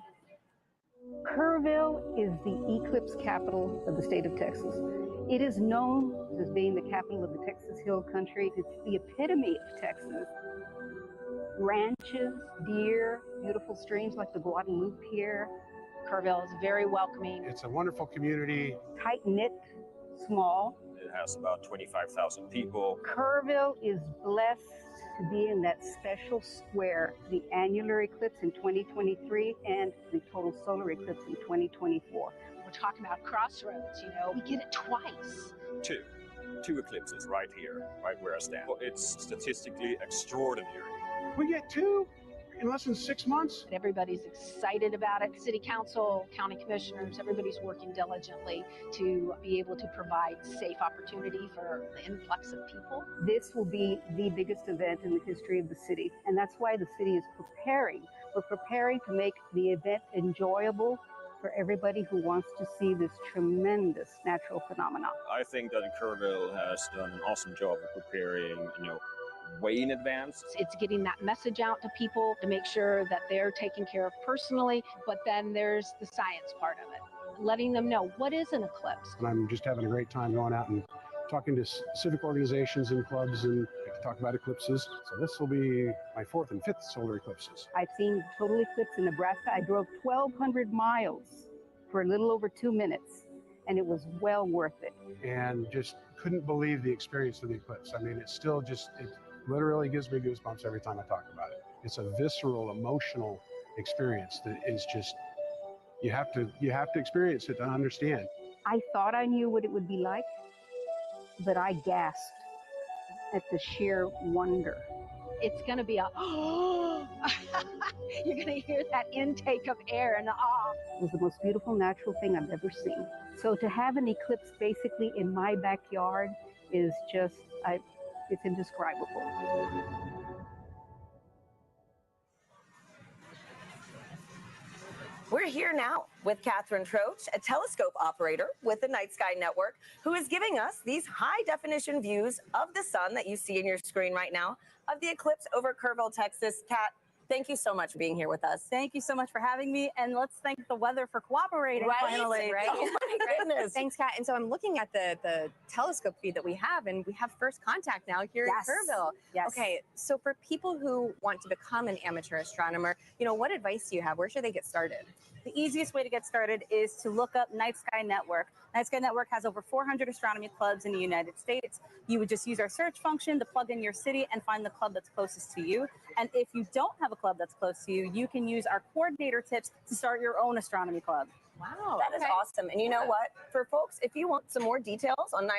[SPEAKER 9] Kerrville is the eclipse capital of the state of Texas. It is known as being the capital of the Texas Hill Country. It's the epitome of Texas. Ranches, deer, beautiful streams like the Guadalupe here.
[SPEAKER 10] Kerrville is very welcoming.
[SPEAKER 11] It's a wonderful community.
[SPEAKER 9] Tight-knit, small.
[SPEAKER 12] It has about 25,000 people.
[SPEAKER 9] Kerrville is blessed to be in that special square, the annular eclipse in 2023 and the total solar eclipse in 2024.
[SPEAKER 10] We're talking about crossroads, you know, we get it twice.
[SPEAKER 12] Two eclipses right here, right where I stand. It's statistically extraordinary.
[SPEAKER 11] We get 2 in less than 6 months.
[SPEAKER 10] Everybody's excited about it. City council, county commissioners, everybody's working diligently to be able to provide safe opportunity for the influx of people.
[SPEAKER 9] This will be the biggest event in the history of the city, and that's why the city is preparing. We're preparing to make the event enjoyable for everybody who wants to see this tremendous natural phenomenon.
[SPEAKER 12] I think that Kerrville has done an awesome job of preparing, way in advance.
[SPEAKER 10] It's getting that message out to people to make sure that they're taken care of personally, but then there's the science part of it, letting them know what is an eclipse.
[SPEAKER 11] And I'm just having a great time going out and talking to civic organizations and clubs and talk about eclipses. So this will be my 4th and 5th solar eclipses.
[SPEAKER 9] I've seen total eclipse in Nebraska. I drove 1,200 miles for a little over 2 minutes, and it was well worth it.
[SPEAKER 11] And just couldn't believe the experience of the eclipse. I mean, it's still just, it literally gives me goosebumps every time I talk about it. It's a visceral, emotional experience that is just, you have to experience it to understand.
[SPEAKER 9] I thought I knew what it would be like, but I gasped at the sheer wonder.
[SPEAKER 10] It's going to be a, you're going to hear that intake of air and awe.
[SPEAKER 9] It was the most beautiful natural thing I've ever seen. So to have an eclipse basically in my backyard is just, it's indescribable.
[SPEAKER 6] We're here now with Catherine Troach, a telescope operator with the Night Sky Network, who is giving us these high-definition views of the sun that you see in your screen right now, of the eclipse over Kerrville, Texas. Kat, Thank you so much for being here with us.
[SPEAKER 13] Thank you so much for having me, and let's thank the weather for cooperating finally.
[SPEAKER 6] Right? Oh my goodness.
[SPEAKER 7] Thanks, Kat. And so I'm looking at the telescope feed that we have, and we have first contact now here in Kerrville.
[SPEAKER 13] Yes.
[SPEAKER 7] Okay, so for people who want to become an amateur astronomer, what advice do you have? Where should they get started?
[SPEAKER 13] The easiest way to get started is to look up Night Sky Network. Night Sky Network has over 400 astronomy clubs in the United States. You would just use our search function to plug in your city and find the club that's closest to you. And if you don't have a club that's close to you, you can use our coordinator tips to start your own astronomy club.
[SPEAKER 6] Wow, that is awesome. And you know what? For folks, if you want some more details on the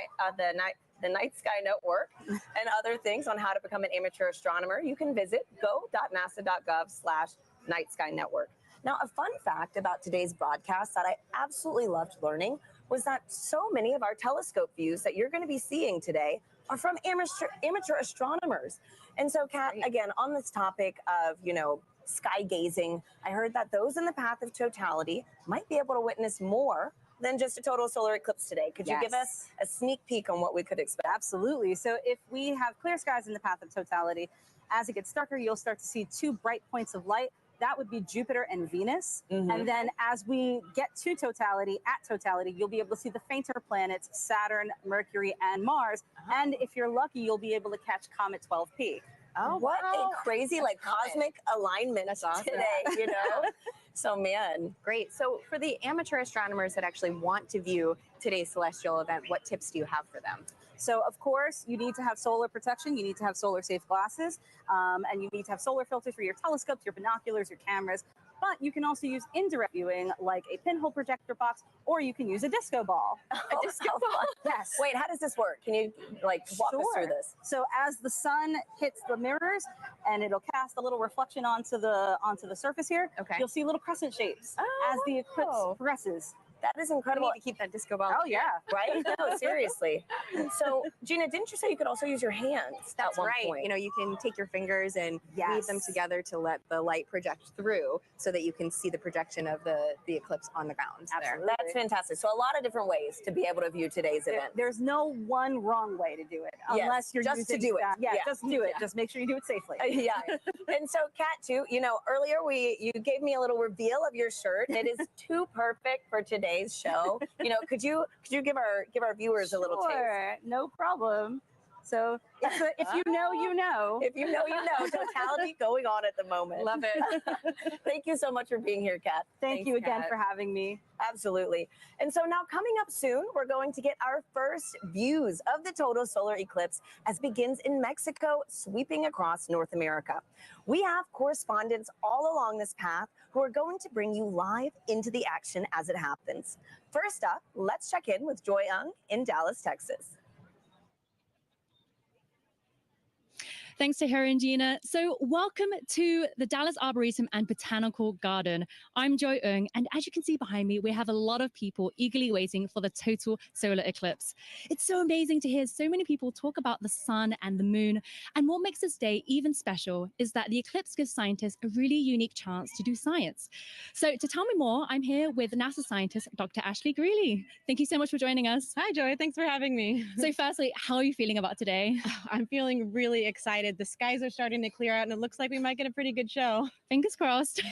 [SPEAKER 6] Night Sky Network and other things on how to become an amateur astronomer, you can visit go.nasa.gov/Night Sky Network. Now, a fun fact about today's broadcast that I absolutely loved learning was that so many of our telescope views that you're going to be seeing today are from amateur astronomers. And so, Kat, again, on this topic of, sky gazing, I heard that those in the path of totality might be able to witness more than just a total solar eclipse today. Could you give us a sneak peek on what we could expect?
[SPEAKER 13] Absolutely. So if we have clear skies in the path of totality, as it gets darker, you'll start to see two bright points of light. That would be Jupiter and Venus. And then as we get to totality, you'll be able to see the fainter planets, Saturn, Mercury, and Mars. And if you're lucky, you'll be able to catch Comet 12P.
[SPEAKER 6] Oh, what a crazy, cosmic alignment today, So, man.
[SPEAKER 7] Great. So for the amateur astronomers that actually want to view today's celestial event, what tips do you have for them?
[SPEAKER 13] So, of course, you need to have solar protection. You need to have solar safe glasses, and you need to have solar filters for your telescopes, your binoculars, your cameras. But you can also use indirect viewing, like a pinhole projector box, or you can use a disco ball.
[SPEAKER 6] A disco ball?
[SPEAKER 13] Yes.
[SPEAKER 6] Wait, how does this work? Can you walk us through this?
[SPEAKER 13] So as the sun hits the mirrors, and it'll cast a little reflection onto the surface here, you'll see little crescent shapes as the eclipse progresses.
[SPEAKER 6] That is incredible.
[SPEAKER 7] We need to keep that disco ball.
[SPEAKER 13] Oh, yeah.
[SPEAKER 6] Right? No, seriously. So, Gina, didn't you say you could also use your hands
[SPEAKER 7] That's
[SPEAKER 6] at one
[SPEAKER 7] right.
[SPEAKER 6] point?
[SPEAKER 7] You can take your fingers and weave them together to let the light project through so that you can see the projection of the eclipse on the ground.
[SPEAKER 6] Absolutely. That's fantastic. So a lot of different ways to be able to view today's event.
[SPEAKER 13] There's no one wrong way to do it, unless you're
[SPEAKER 6] just
[SPEAKER 13] using
[SPEAKER 6] to do it.
[SPEAKER 13] Just do it. Just make sure you do it safely.
[SPEAKER 6] And so, Kat, too, earlier you gave me a little reveal of your shirt. It is too perfect for today's show. Could you give our viewers a little taste?
[SPEAKER 13] Sure, no problem. So if you know, you know.
[SPEAKER 6] If you know, you know. Totality going on at the moment.
[SPEAKER 7] Love it.
[SPEAKER 6] Thank you so much for being here, Kat.
[SPEAKER 13] Thank you again for having me.
[SPEAKER 6] Absolutely. And so now coming up soon, we're going to get our first views of the total solar eclipse as it begins in Mexico, sweeping across North America. We have correspondents all along this path who are going to bring you live into the action as it happens. First up, let's check in with Joy Ung in Dallas, Texas.
[SPEAKER 14] Thanks to her and Gina. So welcome to the Dallas Arboretum and Botanical Garden. I'm Joy Ung, and as you can see behind me, we have a lot of people eagerly waiting for the total solar eclipse. It's so amazing to hear so many people talk about the sun and the moon. And what makes this day even special is that the eclipse gives scientists a really unique chance to do science. So to tell me more, I'm here with NASA scientist, Dr. Ashley Greeley. Thank you so much for joining us.
[SPEAKER 15] Hi, Joy. Thanks for having me.
[SPEAKER 14] So firstly, how are you feeling about today?
[SPEAKER 15] I'm feeling really excited. The skies are starting to clear out and it looks like we might get a pretty good show.
[SPEAKER 14] Fingers crossed.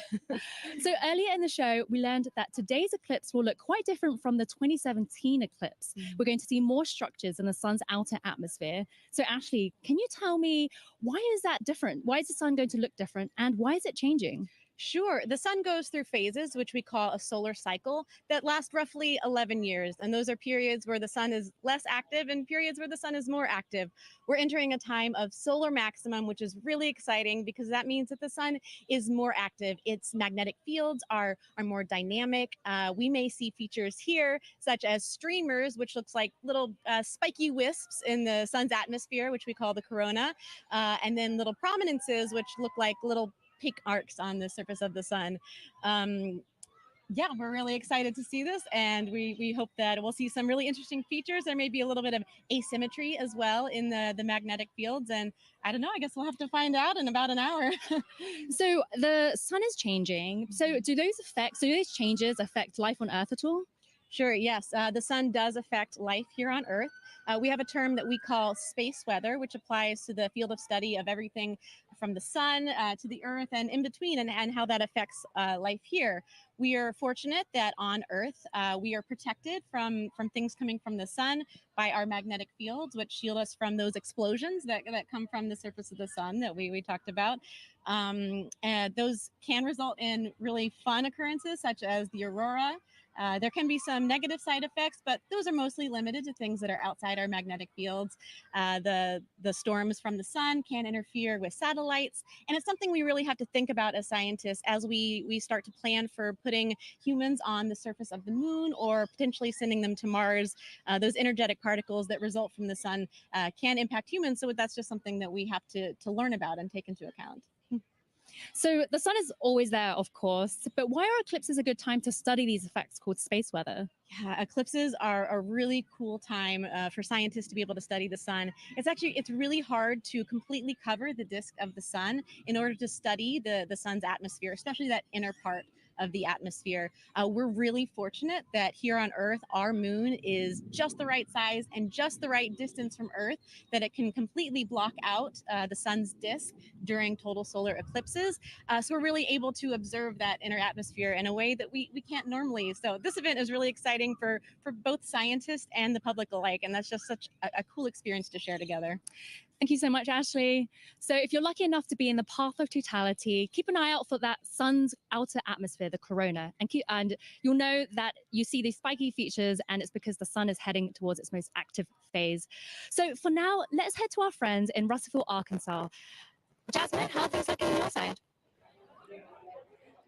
[SPEAKER 14] So earlier in the show, we learned that today's eclipse will look quite different from the 2017 eclipse. We're going to see more structures in the sun's outer atmosphere. So Ashley, can you tell me, why is that different? Why is the sun going to look different and why is it changing?
[SPEAKER 15] Sure. The sun goes through phases, which we call a solar cycle, that last roughly 11 years. And those are periods where the sun is less active and periods where the sun is more active. We're entering a time of solar maximum, which is really exciting because that means that the sun is more active. Its magnetic fields are more dynamic. We may see features here, such as streamers, which looks like little spiky wisps in the sun's atmosphere, which we call the corona, and then little prominences, which look like little peak arcs on the surface of the sun. Yeah, we're really excited to see this, and we hope that we'll see some really interesting features. There may be a little bit of asymmetry as well in the magnetic fields, and I don't know, I guess we'll have to find out in about an hour.
[SPEAKER 14] So the sun is changing. So do those changes affect life on Earth at all?
[SPEAKER 15] Sure, yes. The sun does affect life here on Earth. We have a term that we call space weather, which applies to the field of study of everything from the sun to the earth and in between, and how that affects life here. We are fortunate that on Earth, we are protected from things coming from the sun by our magnetic fields, which shield us from those explosions that come from the surface of the sun that we talked about. And those can result in really fun occurrences, such as the aurora. There can be some negative side effects, but those are mostly limited to things that are outside our magnetic fields. The storms from the sun can interfere with satellites, and it's something we really have to think about as scientists as we start to plan for putting humans on the surface of the moon or potentially sending them to Mars. Those energetic particles that result from the sun can impact humans, so that's just something that we have to learn about and take into account.
[SPEAKER 14] So the sun is always there, of course, but why are eclipses a good time to study these effects called space weather?
[SPEAKER 15] Yeah, eclipses are a really cool time for scientists to be able to study the sun. It's really hard to completely cover the disk of the sun in order to study the sun's atmosphere, especially that inner part of the atmosphere. We're really fortunate that here on Earth, our moon is just the right size and just the right distance from Earth that it can completely block out the sun's disk during total solar eclipses. So we're really able to observe that inner atmosphere in a way that we can't normally. So this event is really exciting for both scientists and the public alike, and that's just such a cool experience to share together.
[SPEAKER 14] Thank you so much, Ashley. So if you're lucky enough to be in the path of totality, keep an eye out for that sun's outer atmosphere, the corona, and you'll know that you see these spiky features, and it's because the sun is heading towards its most active phase. So for now, let's head to our friends in Russellville, Arkansas. Jasmine, how are things looking on your side?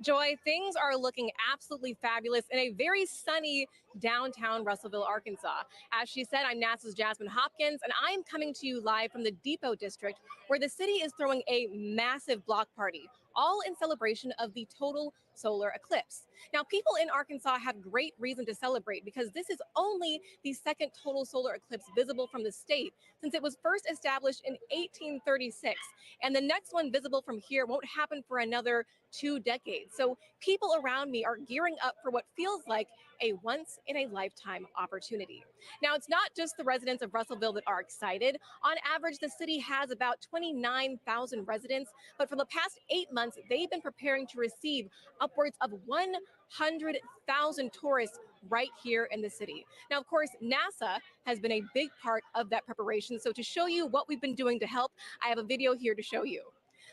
[SPEAKER 16] Joy, things are looking absolutely fabulous in a very sunny downtown Russellville, Arkansas. As she said, I'm NASA's Jasmine Hopkins, and I'm coming to you live from the Depot District, where the city is throwing a massive block party, all in celebration of the total solar eclipse. Now, people in Arkansas have great reason to celebrate because this is only the second total solar eclipse visible from the state since it was first established in 1836. And the next one visible from here won't happen for another 2 decades. So people around me are gearing up for what feels like a once-in-a-lifetime opportunity. Now, it's not just the residents of Russellville that are excited. On average, the city has about 29,000 residents, but for the past 8 months, they've been preparing to receive upwards of 100,000 tourists right here in the city. Now, of course, NASA has been a big part of that preparation. So to show you what we've been doing to help, I have a video here to show you.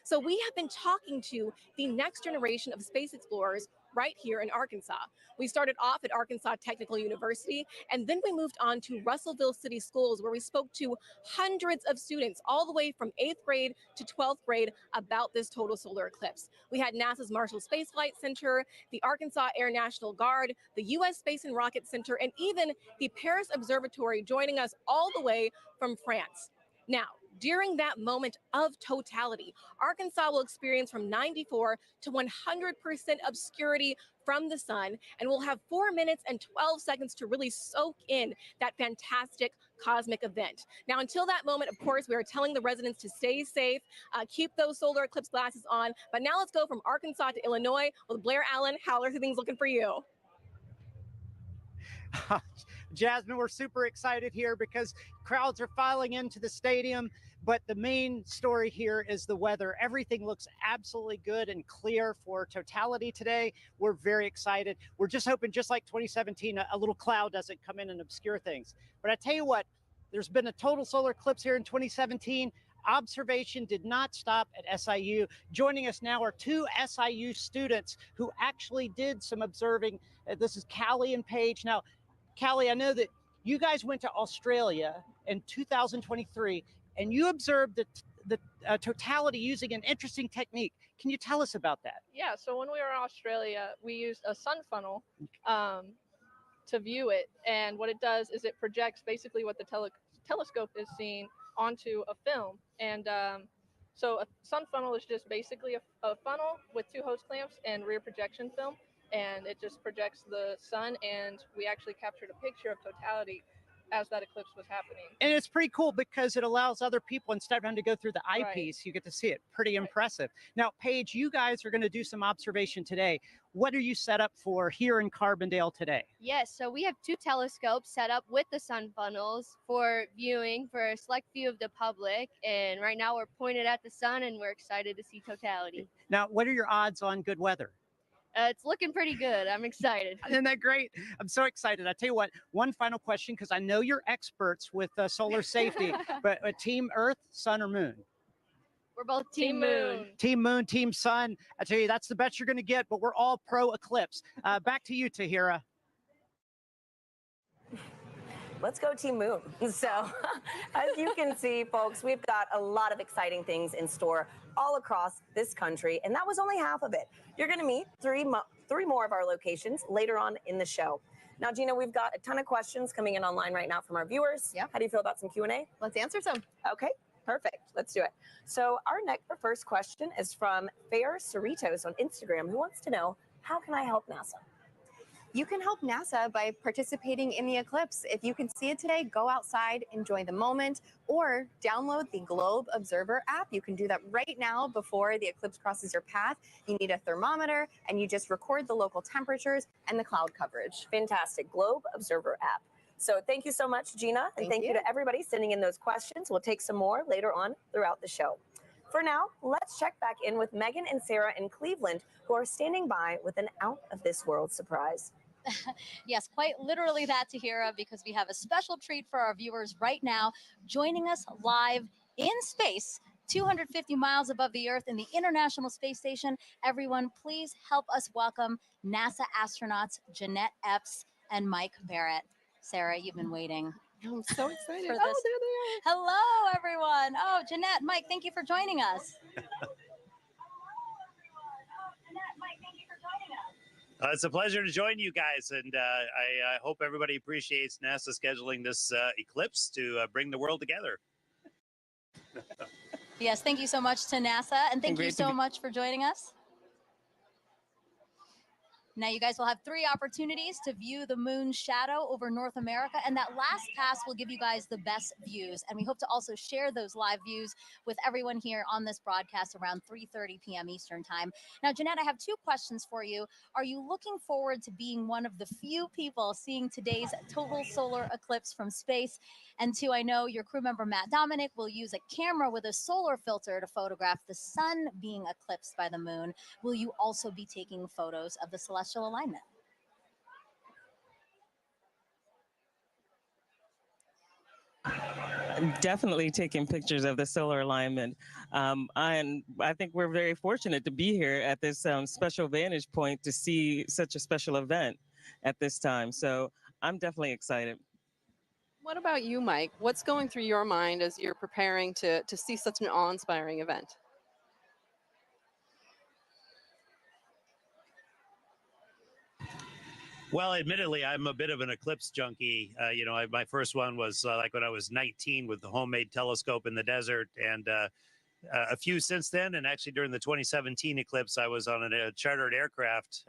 [SPEAKER 16] So we have been talking to the next generation of space explorers right here in Arkansas. We started off at Arkansas Technical University, and then we moved on to Russellville City Schools, where we spoke to hundreds of students all the way from 8th grade to 12th grade about this total solar eclipse. We had NASA's Marshall Space Flight Center, the Arkansas Air National Guard, the U.S. Space and Rocket Center, and even the Paris Observatory joining us all the way from France. Now, during that moment of totality, Arkansas will experience from 94 to 100% obscurity from the sun, and we'll have 4 minutes and 12 seconds to really soak in that fantastic cosmic event. Now, until that moment, of course, we are telling the residents to stay safe, keep those solar eclipse glasses on. But now let's go from Arkansas to Illinois with Blair Allen. How are things looking for you?
[SPEAKER 17] Jasmine, we're super excited here because crowds are filing into the stadium, but the main story here is the weather. Everything looks absolutely good and clear for totality today. We're very excited. We're just hoping, just like 2017, a little cloud doesn't come in and obscure things. But I tell you what, there's been a total solar eclipse here in 2017. Observation did not stop at SIU. Joining us now are 2 SIU students who actually did some observing. This is Callie and Paige. Now, Callie, I know that you guys went to Australia in 2023 and you observed the totality using an interesting technique. Can you tell us about that?
[SPEAKER 18] Yeah, so when we were in Australia, we used a sun funnel to view it. And what it does is it projects basically what the telescope is seeing onto a film. And so a sun funnel is just basically a funnel with 2 hose clamps and rear projection film. And it just projects the sun, and we actually captured a picture of totality as that eclipse was happening.
[SPEAKER 17] And it's pretty cool because it allows other people, instead of having to go through the
[SPEAKER 18] Right.
[SPEAKER 17] eyepiece, you get to see it. Pretty impressive. Now, Paige, you guys are going to do some observation today. What are you set up for here in Carbondale today?
[SPEAKER 3] Yes, so we have 2 telescopes set up with the sun funnels for viewing for a select view of the public. And right now we're pointed at the sun and we're excited to see totality.
[SPEAKER 17] Now, what are your odds on good weather?
[SPEAKER 3] It's looking pretty good. I'm excited.
[SPEAKER 17] Isn't that great? I'm so excited. I tell you what, one final question, because I know you're experts with solar safety, but Team Earth, Sun, or Moon?
[SPEAKER 3] We're both Team Moon.
[SPEAKER 17] Team Moon, Team Sun. I tell you, that's the best you're going to get, but we're all pro eclipse. Back to you, Tahira.
[SPEAKER 6] Let's go Team Moon. So as you can see, folks, we've got a lot of exciting things in store all across this country, and that was only half of it. You're going to meet three more of our locations later on in the show. Now, Gina, we've got a ton of questions coming in online right now from our viewers.
[SPEAKER 7] Yeah.
[SPEAKER 6] How do you feel about some Q&A?
[SPEAKER 7] Let's answer some.
[SPEAKER 6] Okay, perfect. Let's do it. So our first question is from Fair Cerritos on Instagram, who wants to know, how can I help NASA?
[SPEAKER 7] You can help NASA by participating in the eclipse. If you can see it today, go outside, enjoy the moment, or download the Globe Observer app. You can do that right now before the eclipse crosses your path. You need a thermometer, and you just record the local temperatures and the cloud coverage.
[SPEAKER 6] Fantastic. Globe Observer app. So thank you so much, Gina, and thank you to everybody sending in those questions. We'll take some more later on throughout the show. For now, let's check back in with Megan and Sarah in Cleveland, who are standing by with an out-of-this-world surprise.
[SPEAKER 19] Yes, quite literally that, Tahira, because we have a special treat for our viewers right now, joining us live in space, 250 miles above the Earth in the International Space Station. Everyone, please help us welcome NASA astronauts Jeanette Epps and Mike Barrett. Sarah, you've been waiting.
[SPEAKER 16] I'm so excited.
[SPEAKER 19] For this.
[SPEAKER 16] Oh, there they are.
[SPEAKER 19] Hello, everyone. Oh, Jeanette, Mike, thank you for joining us.
[SPEAKER 20] It's a pleasure to join you guys, and I hope everybody appreciates NASA scheduling this eclipse to bring the world together.
[SPEAKER 19] Yes, thank you so much to NASA, and thank you so much for joining us. Now, you guys will have 3 opportunities to view the moon's shadow over North America, and that last pass will give you guys the best views. And we hope to also share those live views with everyone here on this broadcast around 3:30 p.m. Eastern Time. Now, Jeanette, I have 2 questions for you. Are you looking forward to being one of the few people seeing today's total solar eclipse from space? And 2, I know your crew member, Matt Dominic, will use a camera with a solar filter to photograph the sun being eclipsed by the moon. Will you also be taking photos of the celestial alignment?
[SPEAKER 21] Definitely taking pictures of the solar alignment. And I think we're very fortunate to be here at this special vantage point to see such a special event at this time. So I'm definitely excited.
[SPEAKER 16] What about you, Mike? What's going through your mind as you're preparing to see such an awe-inspiring event?
[SPEAKER 20] Well, admittedly, I'm a bit of an eclipse junkie. My first one was like when I was 19 with the homemade telescope in the desert, and a few since then. And actually, during the 2017 eclipse, I was on a chartered aircraft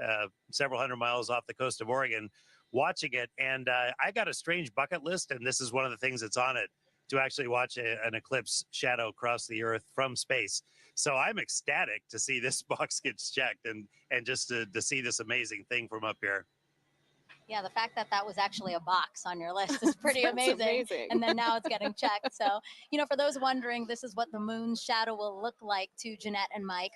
[SPEAKER 20] several hundred miles off the coast of Oregon watching it. And I got a strange bucket list, and this is one of the things that's on it, to actually watch an eclipse shadow cross the Earth from space. So I'm ecstatic to see this box gets checked and just to see this amazing thing from up here.
[SPEAKER 19] Yeah, the fact that that was actually a box on your list is pretty amazing. And then now it's getting checked. So, for those wondering, this is what the moon's shadow will look like to Jeanette and Mike.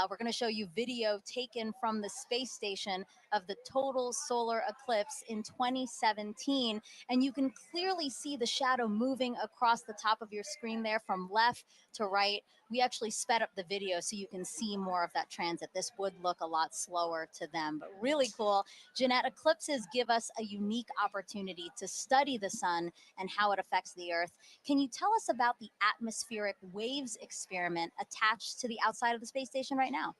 [SPEAKER 19] We're going to show you video taken from the space station of the total solar eclipse in 2017. And you can clearly see the shadow moving across the top of your screen there from left to right. We actually sped up the video so you can see more of that transit. This would look a lot slower to them, but really cool. Jeanette, eclipses give us a unique opportunity to study the sun and how it affects the Earth. Can you tell us about the atmospheric waves experiment attached to the outside of the space station right now?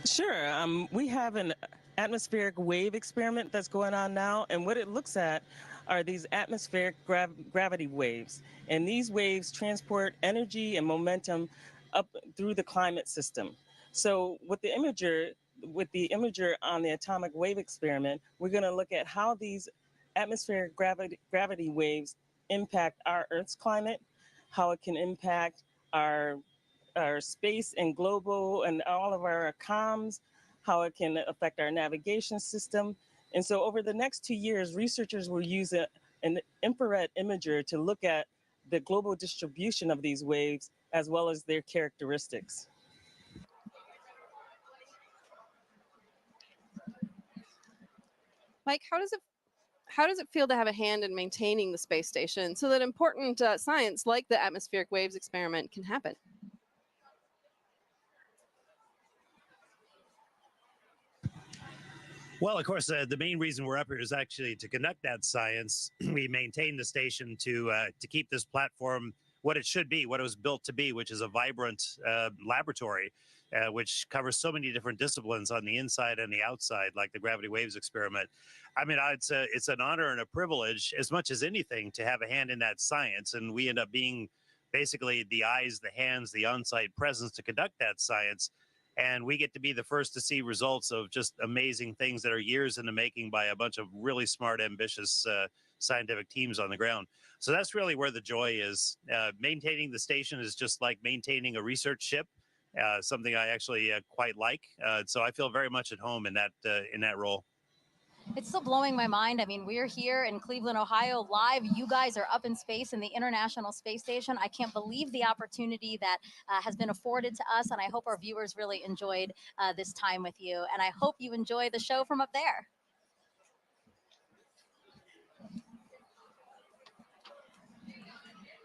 [SPEAKER 21] Sure. We have an atmospheric wave experiment that's going on now, and what it looks at are these atmospheric gravity waves. And these waves transport energy and momentum up through the climate system. So what the imager with the imager on the atomic wave experiment, we're going to look at how these atmospheric gravity waves impact our Earth's climate, how it can impact our space and global and all of our comms, how it can affect our navigation system. And so over the next 2 years, researchers will use an infrared imager to look at the global distribution of these waves as well as their characteristics.
[SPEAKER 2] Mike, how does it feel to have a hand in maintaining the space station so that important science like the atmospheric waves experiment can happen?
[SPEAKER 20] Well, of course, the main reason we're up here is actually to conduct that science. We maintain the station to keep this platform what it should be, what it was built to be, which is a vibrant laboratory, which covers so many different disciplines on the inside and the outside, like the gravity waves experiment. I mean, it's an honor and a privilege, as much as anything, to have a hand in that science. And we end up being basically the eyes, the hands, the on-site presence to conduct that science. And we get to be the first to see results of just amazing things that are years in the making by a bunch of really smart, ambitious scientific teams on the ground. So that's really where the joy is. Maintaining the station is just like maintaining a research ship, something I actually quite like. So I feel very much at home in that role.
[SPEAKER 19] It's still blowing my mind. I mean, we're here in Cleveland, Ohio, live. You guys are up in space in the International Space Station. I can't believe the opportunity that has been afforded to us, and I hope our viewers really enjoyed this time with you. And I hope you enjoy the show from up there.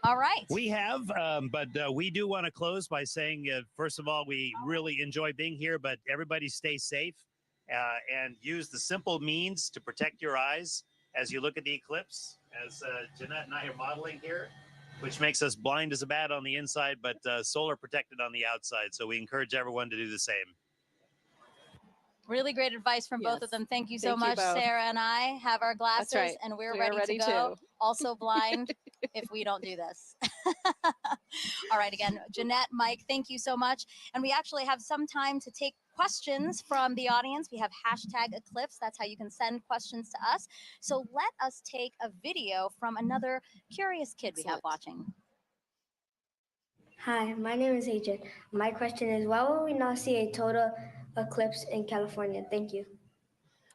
[SPEAKER 19] All right.
[SPEAKER 20] We have, but we do want to close by saying, first of all, we really enjoy being here, but everybody stay safe. And use the simple means to protect your eyes as you look at the eclipse, as Jeanette and I are modeling here, which makes us blind as a bat on the inside, but solar protected on the outside. So we encourage everyone to do the same.
[SPEAKER 19] Really great advice from both of them. Thank you so
[SPEAKER 2] Thank you
[SPEAKER 19] much.
[SPEAKER 2] both.
[SPEAKER 19] Sarah and I have our glasses,
[SPEAKER 2] That's right.
[SPEAKER 19] and we're
[SPEAKER 2] We
[SPEAKER 19] ready,
[SPEAKER 2] are ready
[SPEAKER 19] to go.
[SPEAKER 2] too.
[SPEAKER 19] Also blind if we don't do this. All right, again, Jeanette, Mike, thank you so much. And we actually have some time to take questions from the audience. We have #Eclipse. That's how you can send questions to us. So let us take a video from another curious kid we have watching.
[SPEAKER 8] Hi, my name is Adrian. My question is, why will we not see a total eclipse in California? Thank you.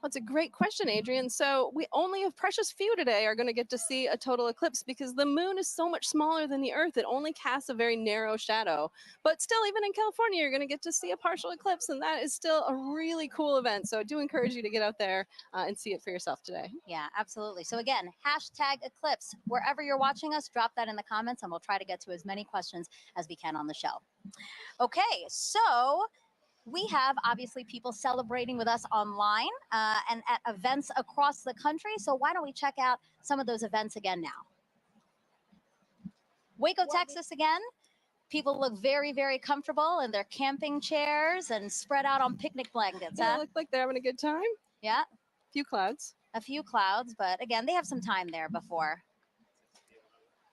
[SPEAKER 2] That's a great question, Adrian. So we only a precious few today are going to get to see a total eclipse because the moon is so much smaller than the Earth. It only casts a very narrow shadow. But still, even in California, you're going to get to see a partial eclipse, and that is still a really cool event. So I do encourage you to get out there and see it for yourself today.
[SPEAKER 19] Yeah, absolutely. So again, #Eclipse. Wherever you're watching us, drop that in the comments, and we'll try to get to as many questions as we can on the show. Okay, so we have obviously people celebrating with us online and at events across the country. So why don't we check out some of those events again now? Waco, Texas again. People look very, very comfortable in their camping chairs and spread out on picnic blankets.
[SPEAKER 2] Yeah, look like they're having a good time.
[SPEAKER 19] Yeah.
[SPEAKER 2] A few clouds.
[SPEAKER 19] A few clouds, but again, they have some time there before.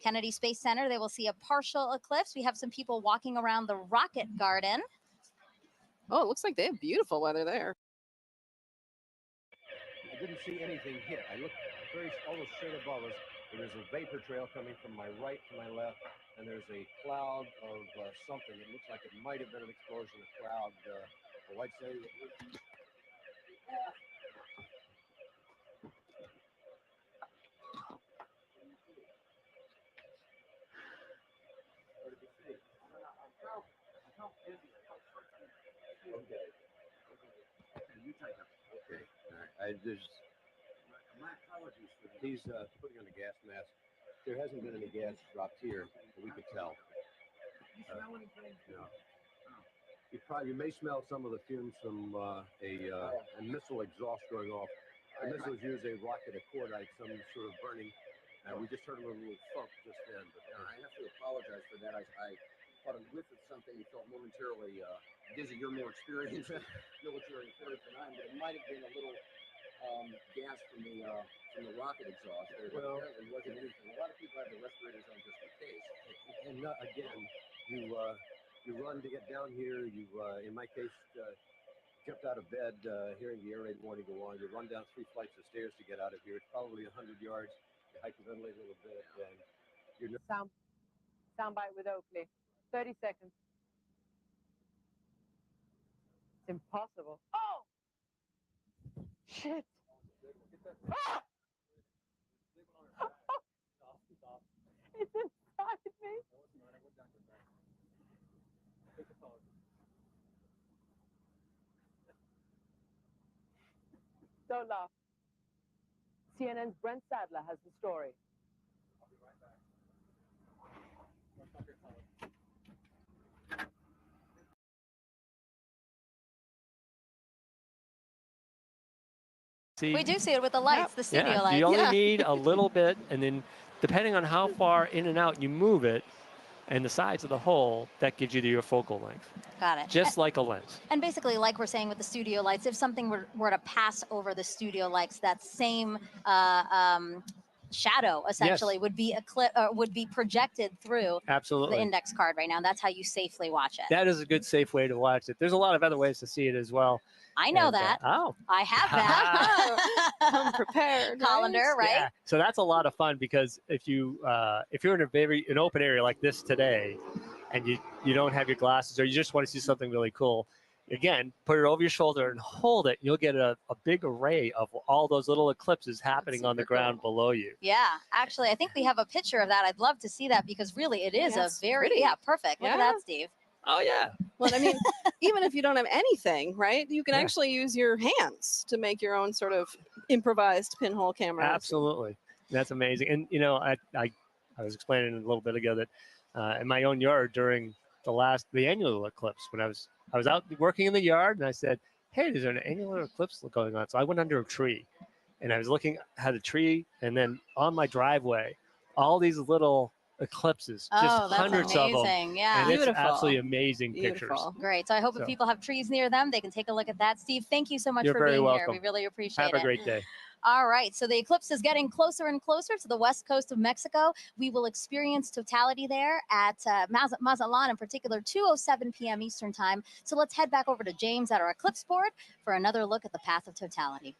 [SPEAKER 19] Kennedy Space Center, they will see a partial eclipse. We have some people walking around the Rocket Garden.
[SPEAKER 2] Oh, it looks like they have beautiful weather there.
[SPEAKER 22] I didn't see anything hit. I looked almost straight above us. There's a vapor trail coming from my right to my left, and there's a cloud of something. It looks like it might have been an explosion. A cloud, the white say. Okay. All right. My apologies for these putting on a gas mask. There hasn't been any gas dropped here that we could tell. No. You may smell some of the fumes from a missile exhaust going off. The missiles use a rocket cordite, some sort of burning. We just heard a little thump just then. But I have to apologize for that. I caught a whiff of something and felt momentarily dizzy. You're more experienced military affairs than I am, but it might have been a little gas from the rocket exhaust. Well, it wasn't anything. A lot of people have the respirators on just in case. And again, you run to get down here. You, in my case, jumped out of bed hearing the air raid warning go on. You run down 3 flights of stairs to get out of here. It's probably 100 yards. You hyperventilate a little bit, and you're
[SPEAKER 1] Soundbite with Oakley. 30 seconds. It's impossible. Oh! Shit. Ah! It's inside me. Don't laugh. CNN's Brent Sadler has the story.
[SPEAKER 19] We do see it with the lights, the studio
[SPEAKER 5] Yeah,
[SPEAKER 19] lights.
[SPEAKER 5] you only need a little bit, and then depending on how far in and out you move it, and the size of the hole, that gives you your focal length.
[SPEAKER 19] Got it.
[SPEAKER 5] Just like a lens.
[SPEAKER 19] And basically, like we're saying with the studio lights, if something were to pass over the studio lights, that same shadow essentially would be projected through
[SPEAKER 5] Absolutely.
[SPEAKER 19] the index card right now. That's how you safely watch it.
[SPEAKER 5] That is a good, safe way to watch it. There's a lot of other ways to see it as well.
[SPEAKER 19] I know
[SPEAKER 5] And,
[SPEAKER 19] that.
[SPEAKER 5] Oh.
[SPEAKER 19] I have that.
[SPEAKER 2] Come prepared.
[SPEAKER 19] Colander, right?
[SPEAKER 5] Yeah. So that's a lot of fun because if you're in an open area like this today, and you don't have your glasses or you just want to see something really cool, again, put it over your shoulder and hold it. You'll get a big array of all those little eclipses happening on the ground below you.
[SPEAKER 19] Yeah, actually, I think we have a picture of that. I'd love to see that because really it is
[SPEAKER 2] Yes,
[SPEAKER 19] a very,
[SPEAKER 2] pretty.
[SPEAKER 19] perfect. Look at
[SPEAKER 2] Yeah.
[SPEAKER 19] that, Steve.
[SPEAKER 5] Oh, yeah.
[SPEAKER 2] Well, I mean, even if you don't have anything, right, you can actually use your hands to make your own sort of improvised pinhole camera.
[SPEAKER 5] Absolutely. That's amazing. And, I was explaining a little bit ago that in my own yard during the annular eclipse, when I was out working in the yard, and I said, hey, there's an annular eclipse going on. So I went under a tree, and I was looking at a tree, and then on my driveway, all these little eclipses, just
[SPEAKER 19] Oh, that's
[SPEAKER 5] hundreds of them.
[SPEAKER 19] amazing. Yeah.
[SPEAKER 5] And it's
[SPEAKER 19] Beautiful.
[SPEAKER 5] absolutely amazing pictures.
[SPEAKER 19] Great. So I hope if
[SPEAKER 5] So-
[SPEAKER 19] people have trees near them, they can take a look at that. Steve, thank you so much
[SPEAKER 5] You're
[SPEAKER 19] for
[SPEAKER 5] very
[SPEAKER 19] being
[SPEAKER 5] welcome.
[SPEAKER 19] here. We really appreciate it.
[SPEAKER 5] Have a great day.
[SPEAKER 19] All right, so the eclipse is getting closer and closer to the west coast of Mexico. We will experience totality there at Mazatlan, in particular, 2:07 p.m. Eastern time. So let's head back over to James at our eclipse board for another look at the path of totality.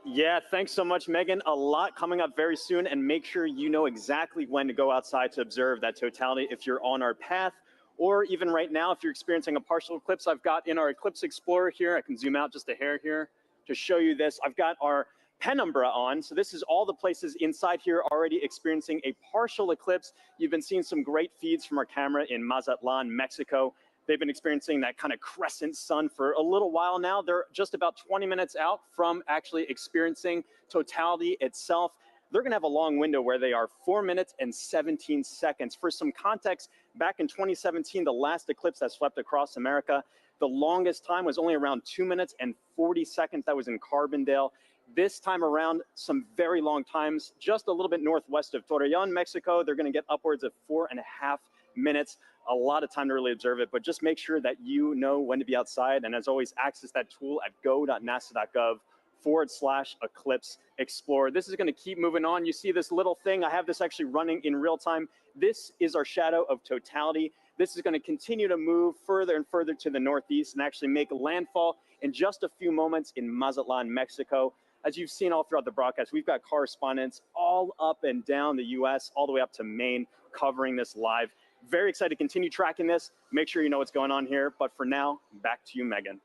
[SPEAKER 23] Yeah, thanks so much, Megan. A lot coming up very soon, and make sure you know exactly when to go outside to observe that totality if you're on our path, or even right now, if you're experiencing a partial eclipse. I've got in our Eclipse Explorer here, I can zoom out just a hair here to show you this. I've got our penumbra on, so this is all the places inside here already experiencing a partial eclipse. You've been seeing some great feeds from our camera in Mazatlan, Mexico. They've been experiencing that kind of crescent sun for a little while now. They're just about 20 minutes out from actually experiencing totality itself. They're going to have a long window where they are 4 minutes and 17 seconds. For some context, back in 2017, the last eclipse that swept across America, the longest time was only around 2 minutes and 40 seconds. That was in Carbondale. This time around, some very long times, just a little bit northwest of Torreon, Mexico. They're going to get upwards of 4.5 minutes. A lot of time to really observe it, but just make sure that you know when to be outside. And as always, access that tool at go.nasa.gov/eclipse explorer. This is going to keep moving on. You see this little thing. I have this actually running in real time. This is our shadow of totality. This is going to continue to move further and further to the northeast and actually make landfall in just a few moments in Mazatlan, Mexico. As you've seen all throughout the broadcast, we've got correspondents all up and down the U.S., all the way up to Maine, covering this live. Very excited to continue tracking this. Make sure you know what's going on here. But for now, back to you, Megan.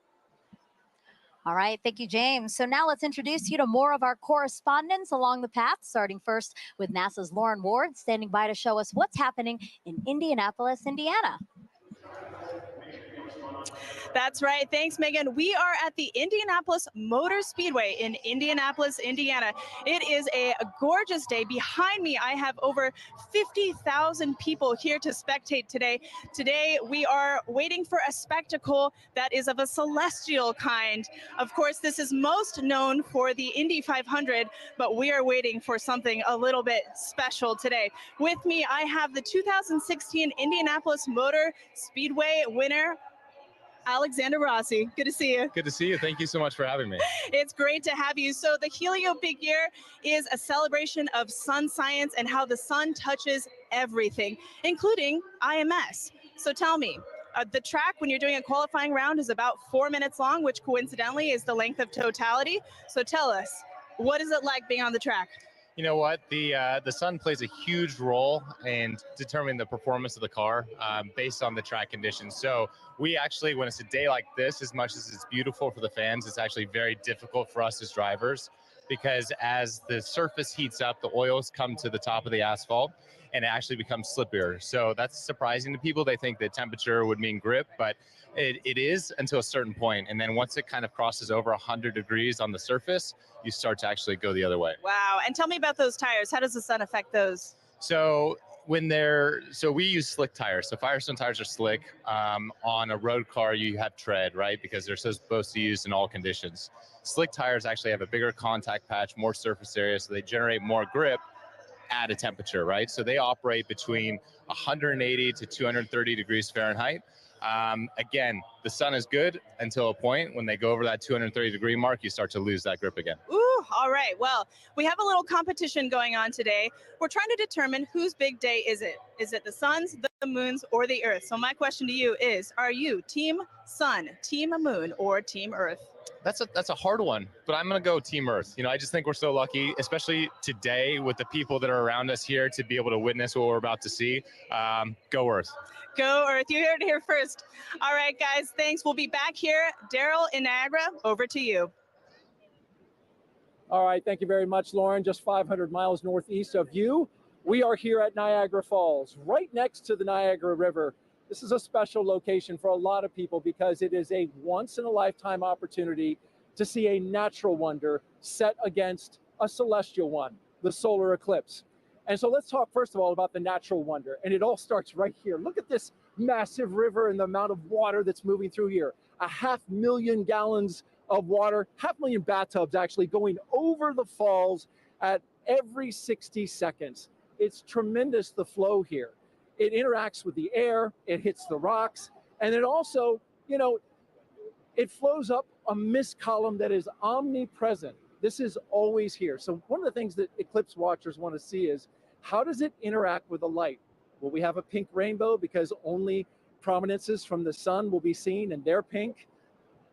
[SPEAKER 19] All right, thank you, James. So now let's introduce you to more of our correspondents along the path, starting first with NASA's Lauren Ward, standing by to show us what's happening in Indianapolis, Indiana.
[SPEAKER 24] That's right. Thanks, Megan. We are at the Indianapolis Motor Speedway in Indianapolis, Indiana. It is a gorgeous day. Behind me, I have over 50,000 people here to spectate today. Today, we are waiting for a spectacle that is of a celestial kind. Of course, this is most known for the Indy 500, but we are waiting for something a little bit special today. With me, I have the 2016 Indianapolis Motor Speedway winner, Alexander Rossi. Good to see you.
[SPEAKER 25] Good to see you. Thank you so much for having me.
[SPEAKER 24] It's great to have you. So the Helio Big Year is a celebration of sun science and how the sun touches everything, including IMS. So tell me, The track, when you're doing a qualifying round, is about 4 minutes long, which coincidentally is the length of totality. So tell us, what is it like being on the track?
[SPEAKER 25] You know what? The sun plays a huge role in determining the performance of the car based on the track conditions. So we actually, when it's a day like this, as much as it's beautiful for the fans, it's actually very difficult for us as drivers, because as the surface heats up, the oils come to the top of the asphalt and it actually becomes slippier. So that's surprising to people. They think that temperature would mean grip, but it is until a certain point. And then once it kind of crosses over 100 degrees on the surface, you start to actually go the other way.
[SPEAKER 24] Wow. And tell me about those tires. How does the sun affect those?
[SPEAKER 25] So we use slick tires. So Firestone tires are slick. On a road car, you have tread, right? Because they're supposed to be used in all conditions. Slick tires actually have a bigger contact patch, more surface area, so they generate more grip at a temperature, right? So they operate between 180 to 230 degrees Fahrenheit. Again, the sun is good until a point. When they go over that 230 degree mark, you start to lose that grip again.
[SPEAKER 24] Ooh, all right. Well, we have a little competition going on today. We're trying to determine whose big day is it? Is it the sun's, the moon's, or the earth? So my question to you is, are you Team Sun, Team Moon, or Team Earth?
[SPEAKER 25] That's a hard one, but I'm going to go Team Earth. You know, I just think we're so lucky, especially today with the people that are around us here, to be able to witness what we're about to see. Go Earth.
[SPEAKER 24] Go Earth. You heard it here first. All right, guys, thanks. We'll be back here. Daryl in Niagara, over to you.
[SPEAKER 4] All right, thank you very much, Lauren. Just 500 miles northeast of you, we are here at Niagara Falls, right next to the Niagara River. This is a special location for a lot of people because it is a once-in-a-lifetime opportunity to see a natural wonder set against a celestial one, the solar eclipse. And so let's talk first of all about the natural wonder. And it all starts right here. Look at this massive river and the amount of water that's moving through here. 500,000 gallons of water, 500,000 bathtubs actually going over the falls at every 60 seconds. It's tremendous, the flow here. It interacts with the air, it hits the rocks, and it also, you know, it flows up a mist column that is omnipresent. This is always here. So one of the things that eclipse watchers want to see is, how does it interact with the light? Will we have a pink rainbow because only prominences from the sun will be seen and they're pink?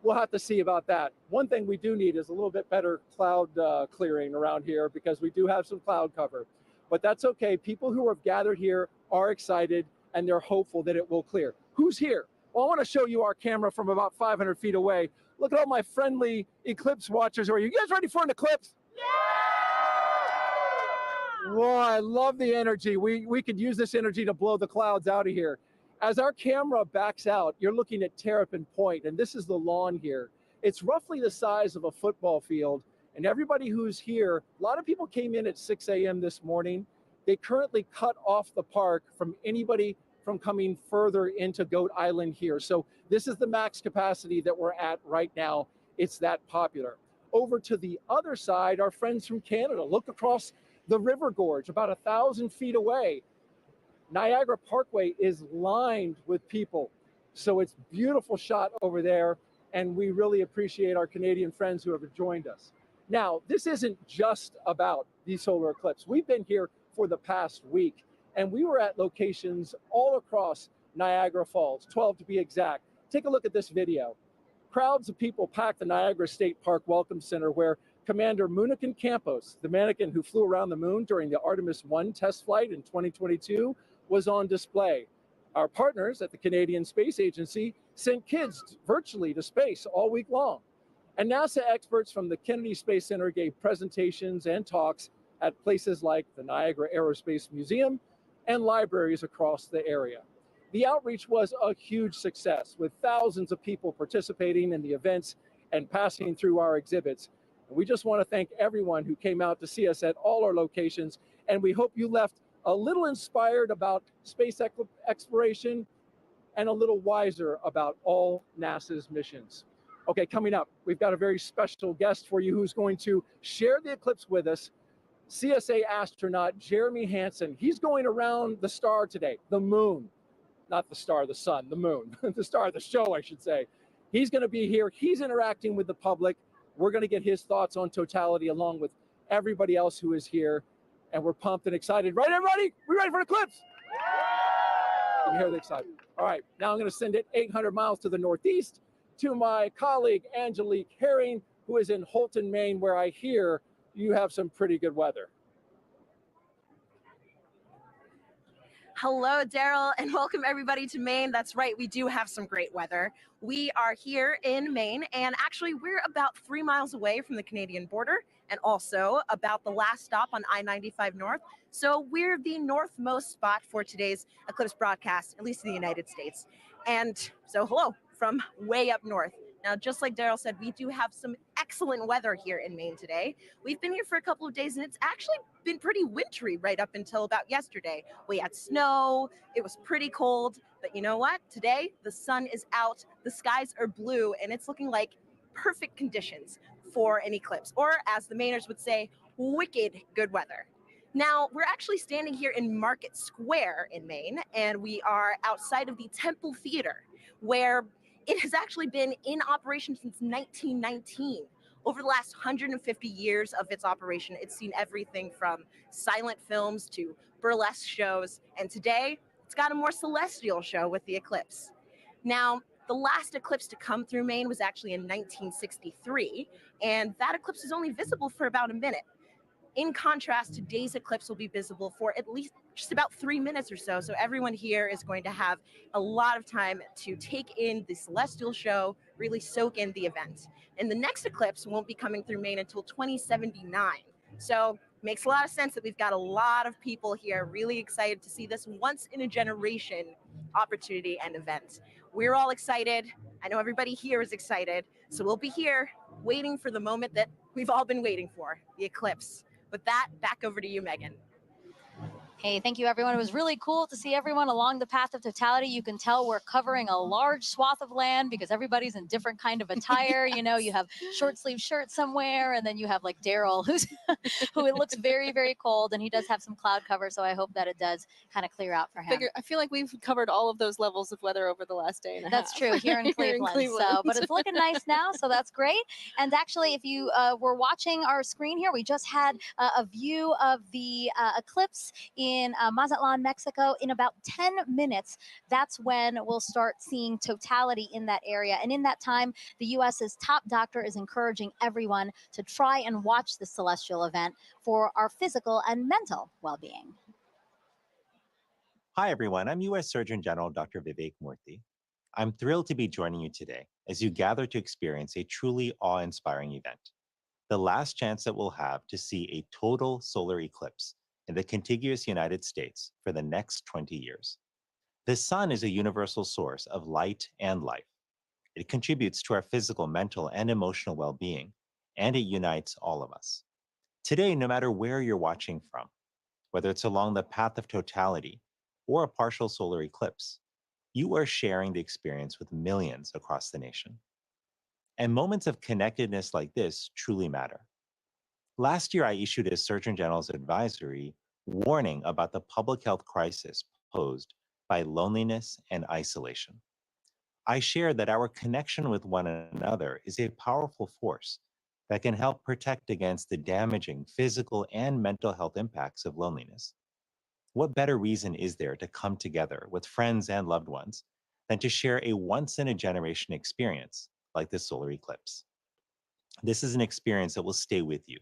[SPEAKER 4] We'll have to see about that. One thing we do need is a little bit better cloud clearing around here, because we do have some cloud cover. But that's okay. People who have gathered here are excited and they're hopeful that it will clear. Who's here? Well, I want to show you our camera from about 500 feet away. Look at all my friendly eclipse watchers. Are you guys ready for an eclipse? Yeah! Whoa, I love the energy. We could use this energy to blow the clouds out of here. As our camera backs out, you're looking at Terrapin Point, and this is the lawn here. It's roughly the size of a football field, and everybody who's here, a lot of people came in at 6 a.m. this morning. They currently cut off the park from anybody from coming further into Goat Island here. So this is the max capacity that we're at right now. It's that popular. Over to the other side, our friends from Canada. Look across the river gorge, about 1,000 feet away. Niagara Parkway is lined with people. So it's a beautiful shot over there, and we really appreciate our Canadian friends who have joined us. Now, this isn't just about the solar eclipse. We've been here for the past week, and we were at locations all across Niagara Falls, 12 to be exact. Take a look at this video. Crowds of people packed the Niagara State Park Welcome Center, where Commander Munikin Campos, the mannequin who flew around the moon during the Artemis 1 test flight in 2022, was on display. Our partners at the Canadian Space Agency sent kids virtually to space all week long. And NASA experts from the Kennedy Space Center gave presentations and talks at places like the Niagara Aerospace Museum and libraries across the area. The outreach was a huge success, with thousands of people participating in the events and passing through our exhibits. And we just want to thank everyone who came out to see us at all our locations, and we hope you left a little inspired about space exploration and a little wiser about all NASA's missions. Okay, coming up, we've got a very special guest for you who's going to share the eclipse with us. CSA astronaut Jeremy Hansen. He's going around the star today, the moon. Not the star, the sun, the moon. The star of the show, I should say. He's going to be here. He's interacting with the public. We're going to get his thoughts on totality along with everybody else who is here. And we're pumped and excited. Right, everybody? We ready for the eclipse? You can hear the excitement. All right, now I'm going to send it 800 miles to the northeast to my colleague Angelique Herring, who is in Holton, Maine, where I hear you have some pretty good weather.
[SPEAKER 9] Hello, Daryl, and welcome everybody to Maine. That's right, we do have some great weather. We are here in Maine, and actually we're about 3 miles away from the Canadian border and also about the last stop on I-95 North. So we're the northmost spot for today's eclipse broadcast, at least in the United States. And so hello from way up north. Now, just like Daryl said, we do have some excellent weather here in Maine today. We've been here for a couple of days and it's actually been pretty wintry right up until about yesterday. We had snow, it was pretty cold, but you know what? Today, the sun is out, the skies are blue, and it's looking like perfect conditions for an eclipse, or as the Mainers would say, wicked good weather. Now, we're actually standing here in Market Square in Maine, and we are outside of the Temple Theater, where it has actually been in operation since 1919. Over the last 150 years of its operation, it's seen everything from silent films to burlesque shows, and today it's got a more celestial show with the eclipse. Now, the last eclipse to come through Maine was actually in 1963, and that eclipse was only visible for about a minute. In contrast, today's eclipse will be visible for at least just about 3 minutes or so. So everyone here is going to have a lot of time to take in the celestial show, really soak in the event. And the next eclipse won't be coming through Maine until 2079. So makes a lot of sense that we've got a lot of people here really excited to see this once in a generation opportunity and event. We're all excited. I know everybody here is excited. So we'll be here waiting for the moment that we've all been waiting for, the eclipse. With that, back over to you, Megan.
[SPEAKER 19] Hey, thank you, everyone. It was really cool to see everyone along the path of totality. You can tell we're covering a large swath of land because everybody's in different kind of attire. You know, you have short sleeve shirts somewhere, and then you have like Daryl, who it looks very, very cold, and he does have some cloud cover. So I hope that it does kind of clear out for him.
[SPEAKER 2] I feel like we've covered all of those levels of weather over the last day and a half.
[SPEAKER 19] That's true here in Cleveland. So, but it's looking nice now, so that's great. And actually, if you were watching our screen here, we just had a view of the eclipse in Mazatlan, Mexico. In about 10 minutes, that's when we'll start seeing totality in that area. And in that time, the U.S.'s top doctor is encouraging everyone to try and watch the celestial event for our physical and mental well-being.
[SPEAKER 10] Hi, everyone. I'm U.S. Surgeon General Dr. Vivek Murthy. I'm thrilled to be joining you today as you gather to experience a truly awe-inspiring event, the last chance that we'll have to see a total solar eclipse in the contiguous United States for the next 20 years. The sun is a universal source of light and life. It contributes to our physical, mental, and emotional well-being, and it unites all of us. Today, no matter where you're watching from, whether it's along the path of totality or a partial solar eclipse, you are sharing the experience with millions across the nation. And moments of connectedness like this truly matter. Last year, I issued a Surgeon General's advisory warning about the public health crisis posed by loneliness and isolation. I shared that our connection with one another is a powerful force that can help protect against the damaging physical and mental health impacts of loneliness. What better reason is there to come together with friends and loved ones than to share a once-in-a-generation experience like the solar eclipse? This is an experience that will stay with you,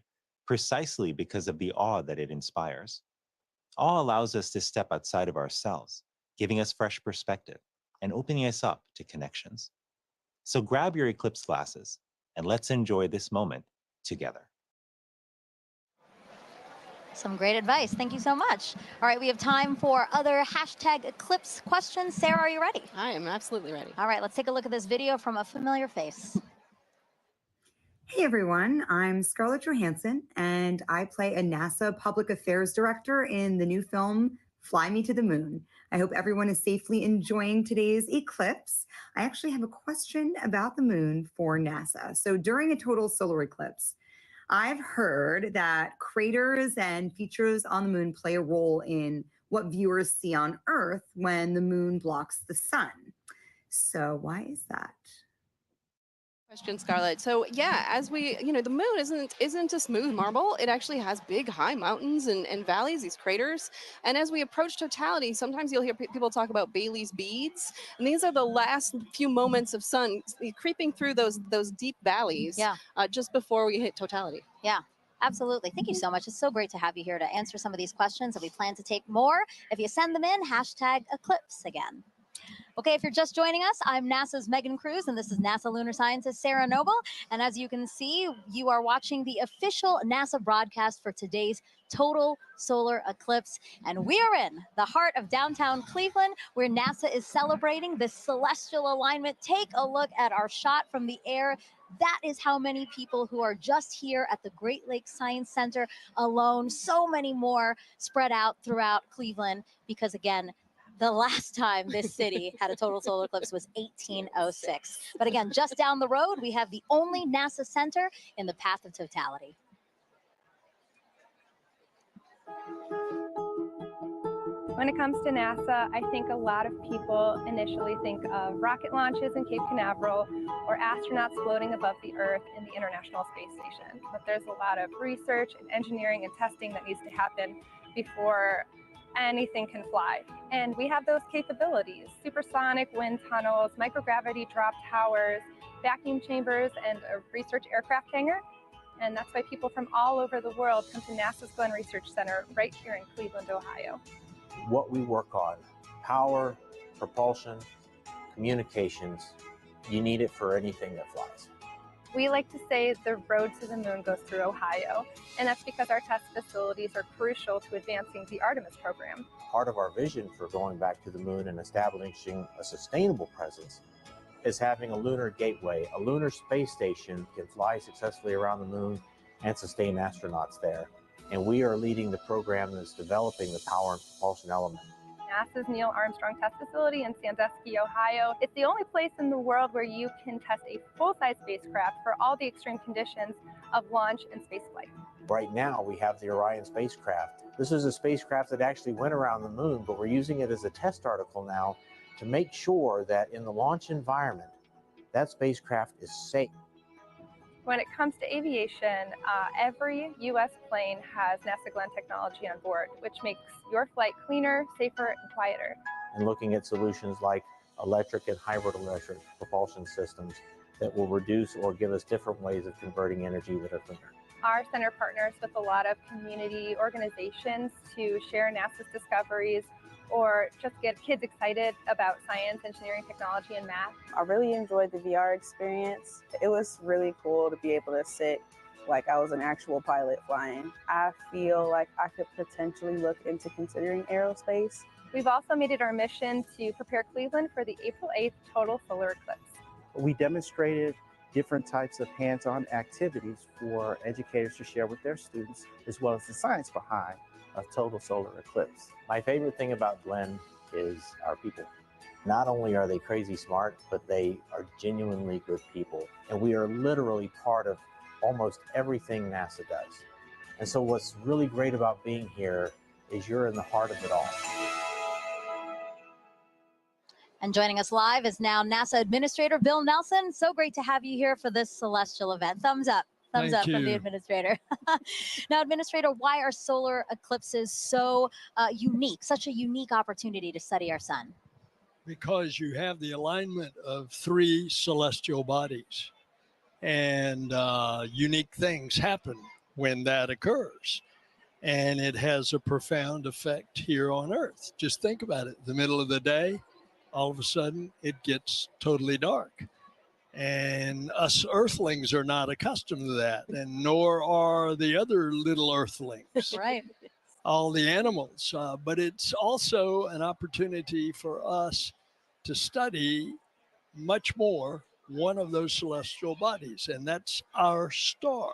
[SPEAKER 10] precisely because of the awe that it inspires. Awe allows us to step outside of ourselves, giving us fresh perspective and opening us up to connections. So grab your eclipse glasses and let's enjoy this moment together.
[SPEAKER 19] Some great advice. Thank you so much. All right, we have time for other hashtag eclipse questions. Sarah, are you ready?
[SPEAKER 2] I am absolutely ready.
[SPEAKER 19] All right, let's take a look at this video from a familiar face.
[SPEAKER 11] Hey everyone, I'm Scarlett Johansson and I play a NASA Public Affairs Director in the new film Fly Me to the Moon. I hope everyone is safely enjoying today's eclipse. I actually have a question about the moon for NASA. So during a total solar eclipse, I've heard that craters and features on the moon play a role in what viewers see on Earth when the moon blocks the sun. So why is that?
[SPEAKER 2] Question, Scarlett. So yeah, as we, the moon isn't a smooth marble. It actually has big, high mountains and valleys, these craters. And as we approach totality, sometimes you'll hear people talk about Bailey's beads, and these are the last few moments of sun creeping through those deep valleys.
[SPEAKER 19] Yeah.
[SPEAKER 2] Just before we hit totality.
[SPEAKER 19] Yeah. Absolutely. Thank you so much. It's so great to have you here to answer some of these questions, and we plan to take more. If you send them in, #Eclipse again. Okay, if you're just joining us, I'm NASA's Megan Cruz, and this is NASA lunar scientist Sarah Noble. And as you can see, you are watching the official NASA broadcast for today's total solar eclipse. And we are in the heart of downtown Cleveland, where NASA is celebrating this celestial alignment. Take a look at our shot from the air. That is how many people who are just here at the Great Lakes Science Center alone. So many more spread out throughout Cleveland, because again, the last time this city had a total solar eclipse was 1806. But again, just down the road, we have the only NASA center in the path of totality.
[SPEAKER 12] When it comes to NASA, I think a lot of people initially think of rocket launches in Cape Canaveral or astronauts floating above the Earth in the International Space Station. But there's a lot of research and engineering and testing that needs to happen before anything can fly. And we have those capabilities: supersonic wind tunnels, microgravity drop towers, vacuum chambers, and a research aircraft hangar. And that's why people from all over the world come to NASA's Glenn Research Center right here in Cleveland, Ohio.
[SPEAKER 13] What we work on: power, propulsion, communications. You need it for anything that flies.
[SPEAKER 12] We like to say the road to the moon goes through Ohio, and that's because our test facilities are crucial to advancing the Artemis program.
[SPEAKER 13] Part of our vision for going back to the moon and establishing a sustainable presence is having a lunar gateway. A lunar space station can fly successfully around the moon and sustain astronauts there. And we are leading the program that's developing the power and propulsion element.
[SPEAKER 12] NASA's Neil Armstrong Test Facility in Sandusky, Ohio. It's the only place in the world where you can test a full-size spacecraft for all the extreme conditions of launch and spaceflight.
[SPEAKER 13] Right now, we have the Orion spacecraft. This is a spacecraft that actually went around the moon, but we're using it as a test article now to make sure that in the launch environment, that spacecraft is safe.
[SPEAKER 12] When it comes to aviation, every U.S. plane has NASA Glenn technology on board, which makes your flight cleaner, safer, and quieter.
[SPEAKER 13] And looking at solutions like electric and hybrid electric propulsion systems that will reduce or give us different ways of converting energy that are cleaner.
[SPEAKER 12] Our center partners with a lot of community organizations to share NASA's discoveries or just get kids excited about science, engineering, technology, and math.
[SPEAKER 14] I really enjoyed the VR experience. It was really cool to be able to sit like I was an actual pilot flying. I feel like I could potentially look into considering aerospace.
[SPEAKER 12] We've also made it our mission to prepare Cleveland for the April 8th total solar eclipse.
[SPEAKER 15] We demonstrated different types of hands-on activities for educators to share with their students, as well as the science behind a total solar eclipse.
[SPEAKER 13] My favorite thing about Glenn is our people. Not only are they crazy smart, but they are genuinely good people. And we are literally part of almost everything NASA does. And so what's really great about being here is you're in the heart of it all.
[SPEAKER 19] And joining us live is now NASA Administrator Bill Nelson. So great to have you here for this celestial event. Thumbs up. Thumbs up from the administrator. Now, Administrator, why are solar eclipses so unique, such a unique opportunity to study our sun?
[SPEAKER 18] Because you have the alignment of three celestial bodies, and unique things happen when that occurs. And it has a profound effect here on Earth. Just think about it. The middle of the day, all of a sudden, it gets totally dark. And us earthlings are not accustomed to that, and nor are the other little earthlings.
[SPEAKER 19] Right.
[SPEAKER 18] All the animals. But it's also an opportunity for us to study much more one of those celestial bodies, and that's our star,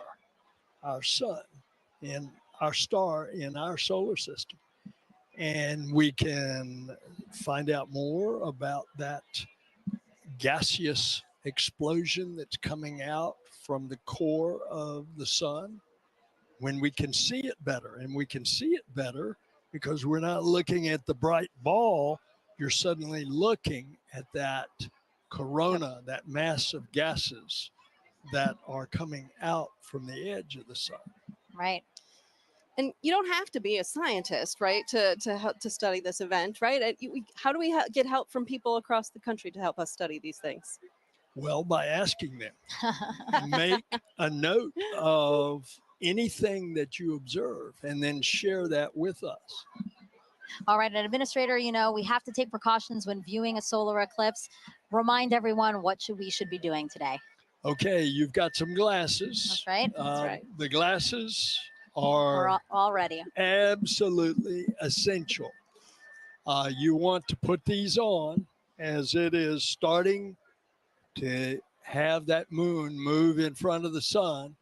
[SPEAKER 18] our sun, and our star in our solar system. And we can find out more about that gaseous explosion that's coming out from the core of the sun when we can see it better. And we can see it better because we're not looking at the bright ball. You're suddenly looking at that corona, that mass of gases that are coming out from the edge of the sun.
[SPEAKER 19] Right.
[SPEAKER 2] And you don't have to be a scientist, right, to study this event, right? How do we get help from people across the country to help us study these things?
[SPEAKER 18] Well, by asking them. Make a note of anything that you observe and then share that with us.
[SPEAKER 19] All right, an administrator, you know, we have to take precautions when viewing a solar eclipse. Remind everyone what we should be doing today.
[SPEAKER 18] Okay, you've got some glasses.
[SPEAKER 19] That's right. That's right.
[SPEAKER 18] The glasses
[SPEAKER 19] We're
[SPEAKER 18] are
[SPEAKER 19] all ready.
[SPEAKER 18] absolutely essential. You want to put these on as it is starting to have that moon move in front of the sun,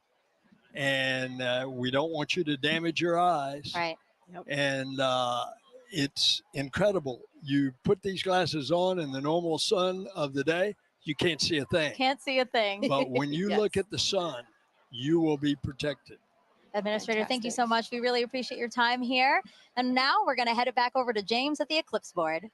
[SPEAKER 18] and we don't want you to damage your eyes.
[SPEAKER 19] Right.
[SPEAKER 2] Yep.
[SPEAKER 18] And it's incredible. You put these glasses on in the normal sun of the day, you can't see a thing.
[SPEAKER 19] Can't see a thing.
[SPEAKER 18] But when you
[SPEAKER 19] Yes.
[SPEAKER 18] look at the sun, you will be protected.
[SPEAKER 19] Administrator, thank you so much. We really appreciate your time here. And now we're going to head it back over to James at the eclipse board.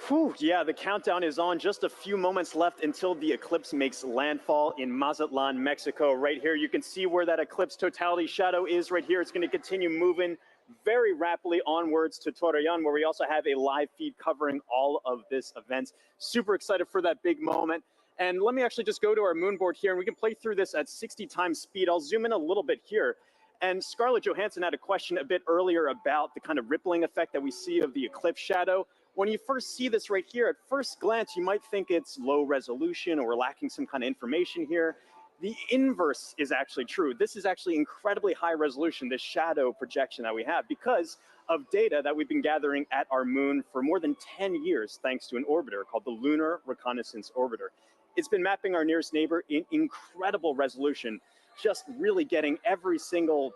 [SPEAKER 23] Whew, yeah, the countdown is on. Just a few moments left until the eclipse makes landfall in Mazatlan, Mexico. Right here, you can see where that eclipse totality shadow is right here. It's going to continue moving very rapidly onwards to Torreon, where we also have a live feed covering all of this event. Super excited for that big moment. And let me actually just go to our moon board here, and we can play through this at 60 times speed. I'll zoom in a little bit here. And Scarlett Johansson had a question a bit earlier about the kind of rippling effect that we see of the eclipse shadow. When you first see this right here, at first glance, you might think it's low resolution or we're lacking some kind of information here. The inverse is actually true. This is actually incredibly high resolution, this shadow projection that we have, because of data that we've been gathering at our moon for more than 10 years, thanks to an orbiter called the Lunar Reconnaissance Orbiter. It's been mapping our nearest neighbor in incredible resolution, just really getting every single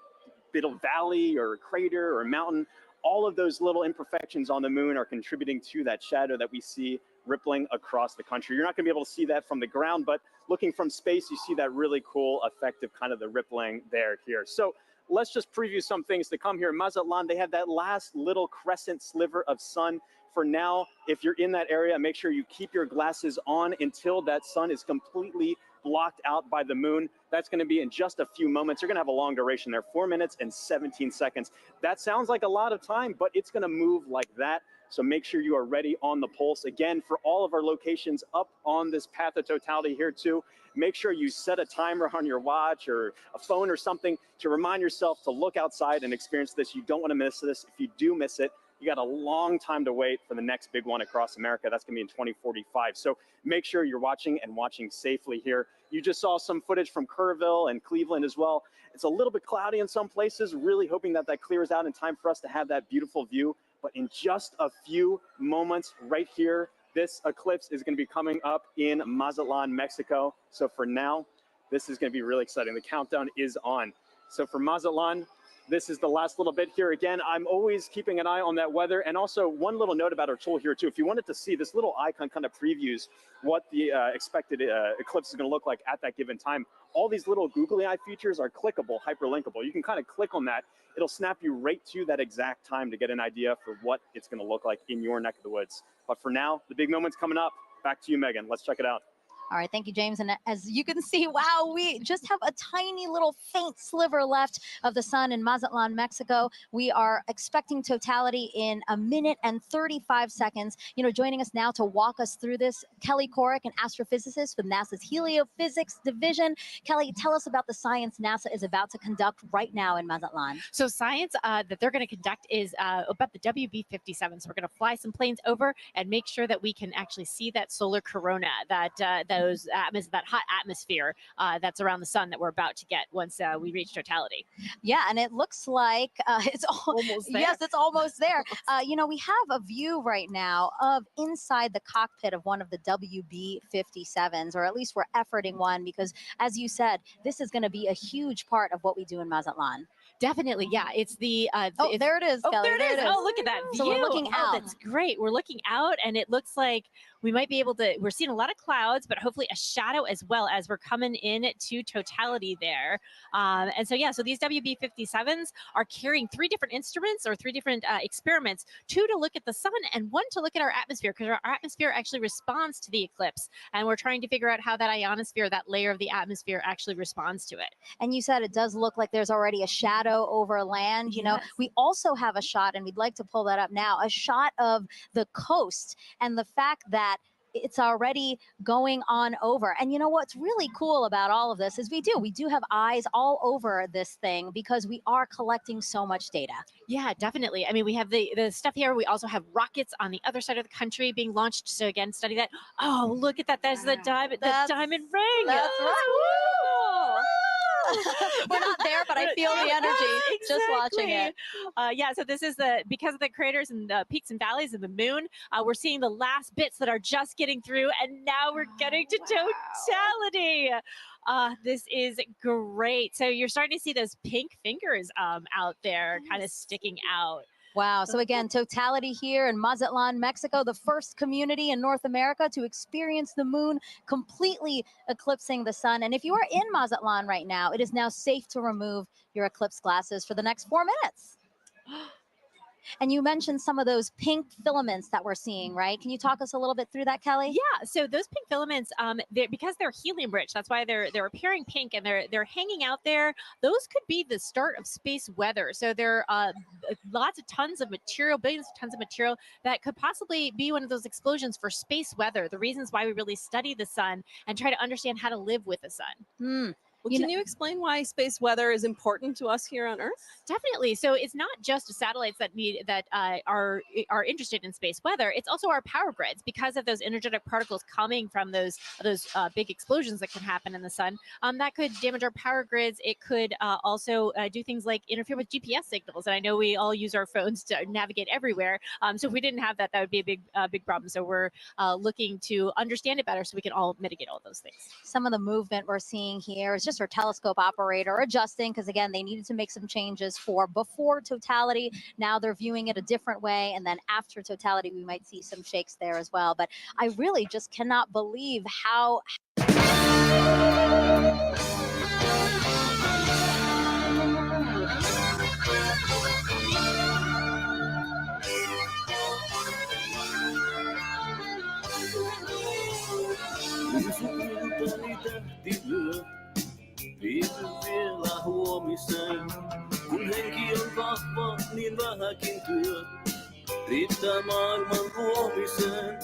[SPEAKER 23] bit of valley or crater or mountain. All of those little imperfections on the moon are contributing to that shadow that we see rippling across the country. You're not going to be able to see that from the ground, but looking from space, you see that really cool effect of kind of the rippling there here. So let's just preview some things to come here. In Mazatlan, they have that last little crescent sliver of sun. For now, if you're in that area, make sure you keep your glasses on until that sun is completely blocked out by the moon. That's going to be in just a few moments. You're going to have a long duration there, 4 minutes and 17 seconds. That sounds like a lot of time, but it's going to move like that. So make sure you are ready on the pulse. Again, for all of our locations up on this path of totality here too, make sure you set a timer on your watch or a phone or something to remind yourself to look outside and experience this. You don't want to miss this. If you do miss it, you got a long time to wait for the next big one across America. That's going to be in 2045. So make sure you're watching and watching safely here. You just saw some footage from Kerrville and Cleveland as well. It's a little bit cloudy in some places, really hoping that that clears out in time for us to have that beautiful view. But in just a few moments right here, this eclipse is going to be coming up in Mazatlan, Mexico. So for now, this is going to be really exciting. The countdown is on. So for Mazatlan, this is the last little bit here. Again, I'm always keeping an eye on that weather. And also one little note about our tool here too. If you wanted to see, this little icon kind of previews what the expected eclipse is going to look like at that given time. All these little googly eye features are clickable, hyperlinkable. You can kind of click on that. It'll snap you right to that exact time to get an idea for what it's going to look like in your neck of the woods. But for now, the big moment's coming up. Back to you, Megan. Let's check it out.
[SPEAKER 19] All right, thank you, James. And as you can see, wow, we just have a tiny little faint sliver left of the sun in Mazatlan, Mexico. We are expecting totality in 1 minute and 35 seconds. You know, joining us now to walk us through this, Kelly Corrick, an astrophysicist with NASA's Heliophysics Division. Kelly, tell us about the science NASA is about to conduct right now in Mazatlan.
[SPEAKER 3] So science that they're going to conduct is about the WB-57. So we're going to fly some planes over and make sure that we can actually see that solar corona, that that hot atmosphere that's around the sun that we're about to get once we reach totality.
[SPEAKER 19] Yeah, and it looks like it's
[SPEAKER 3] almost there.
[SPEAKER 19] Yes, it's almost there. You know, we have a view right now of inside the cockpit of one of the WB-57s, or at least we're efforting one, because as you said, this is going to be a huge part of what we do in Mazatlan.
[SPEAKER 3] Definitely, yeah. It's the
[SPEAKER 19] there it is,
[SPEAKER 3] oh,
[SPEAKER 19] Kelly.
[SPEAKER 3] there it is. Oh, look at that view.
[SPEAKER 19] So we're looking out.
[SPEAKER 3] That's great. We're looking out, and it looks like we might be able to, we're seeing a lot of clouds, but hopefully a shadow as well as we're coming in to totality there. And so, yeah, so these WB57s are carrying 3 different instruments or 3 different experiments, 2 to look at the sun and 1 to look at our atmosphere, because our atmosphere actually responds to the eclipse. And we're trying to figure out how that ionosphere, that layer of the atmosphere, actually responds to it.
[SPEAKER 19] And you said it does look like there's already a shadow over land. You know, we also have a shot, and we'd like to pull that up now, a shot of the coast and the fact that it's already going on over. And you know what's really cool about all of this is we do have eyes all over this thing because we are collecting so much data.
[SPEAKER 3] Yeah, definitely. I mean, we have the stuff here. We also have rockets on the other side of the country being launched. So again, study that. Oh, look at that. There's the diamond ring.
[SPEAKER 19] That's right. We're not there, but I feel the energy just watching it.
[SPEAKER 3] Yeah, so this is because of the craters and the peaks and valleys of the moon, we're seeing the last bits that are just getting through, and now we're getting to totality. This is great. So you're starting to see those pink fingers out there kind of sticking out.
[SPEAKER 19] Wow. So again, totality here in Mazatlan, Mexico, the first community in North America to experience the moon completely eclipsing the sun. And if you are in Mazatlan right now, it is now safe to remove your eclipse glasses for the next 4 minutes. And you mentioned some of those pink filaments that we're seeing, right? Can you talk us a little bit through that, Kelly?
[SPEAKER 3] Yeah, so those pink filaments, because they're helium rich, that's why they're appearing pink and they're hanging out there. Those could be the start of space weather. So there are tons of material, billions of tons of material that could possibly be one of those explosions for space weather. The reasons why we really study the sun and try to understand how to live with the sun.
[SPEAKER 2] Well, can you explain why space weather is important to us here on Earth?
[SPEAKER 3] Definitely. So it's not just satellites that are interested in space weather. It's also our power grids because of those energetic particles coming from those big explosions that can happen in the sun. That could damage our power grids. It could also do things like interfere with GPS signals. And I know we all use our phones to navigate everywhere. So if we didn't have that, that would be a big problem. So we're looking to understand it better so we can all mitigate all those things.
[SPEAKER 19] Some of the movement we're seeing here is just our telescope operator adjusting because, again, they needed to make some changes for before totality. Now they're viewing it a different way. And then after totality, we might see some shakes there as well. But I really just cannot believe how...
[SPEAKER 6] Viivy vielä huomiseen, kun henki on vahva, niin vähäkin työ riittää maailman luomiseen.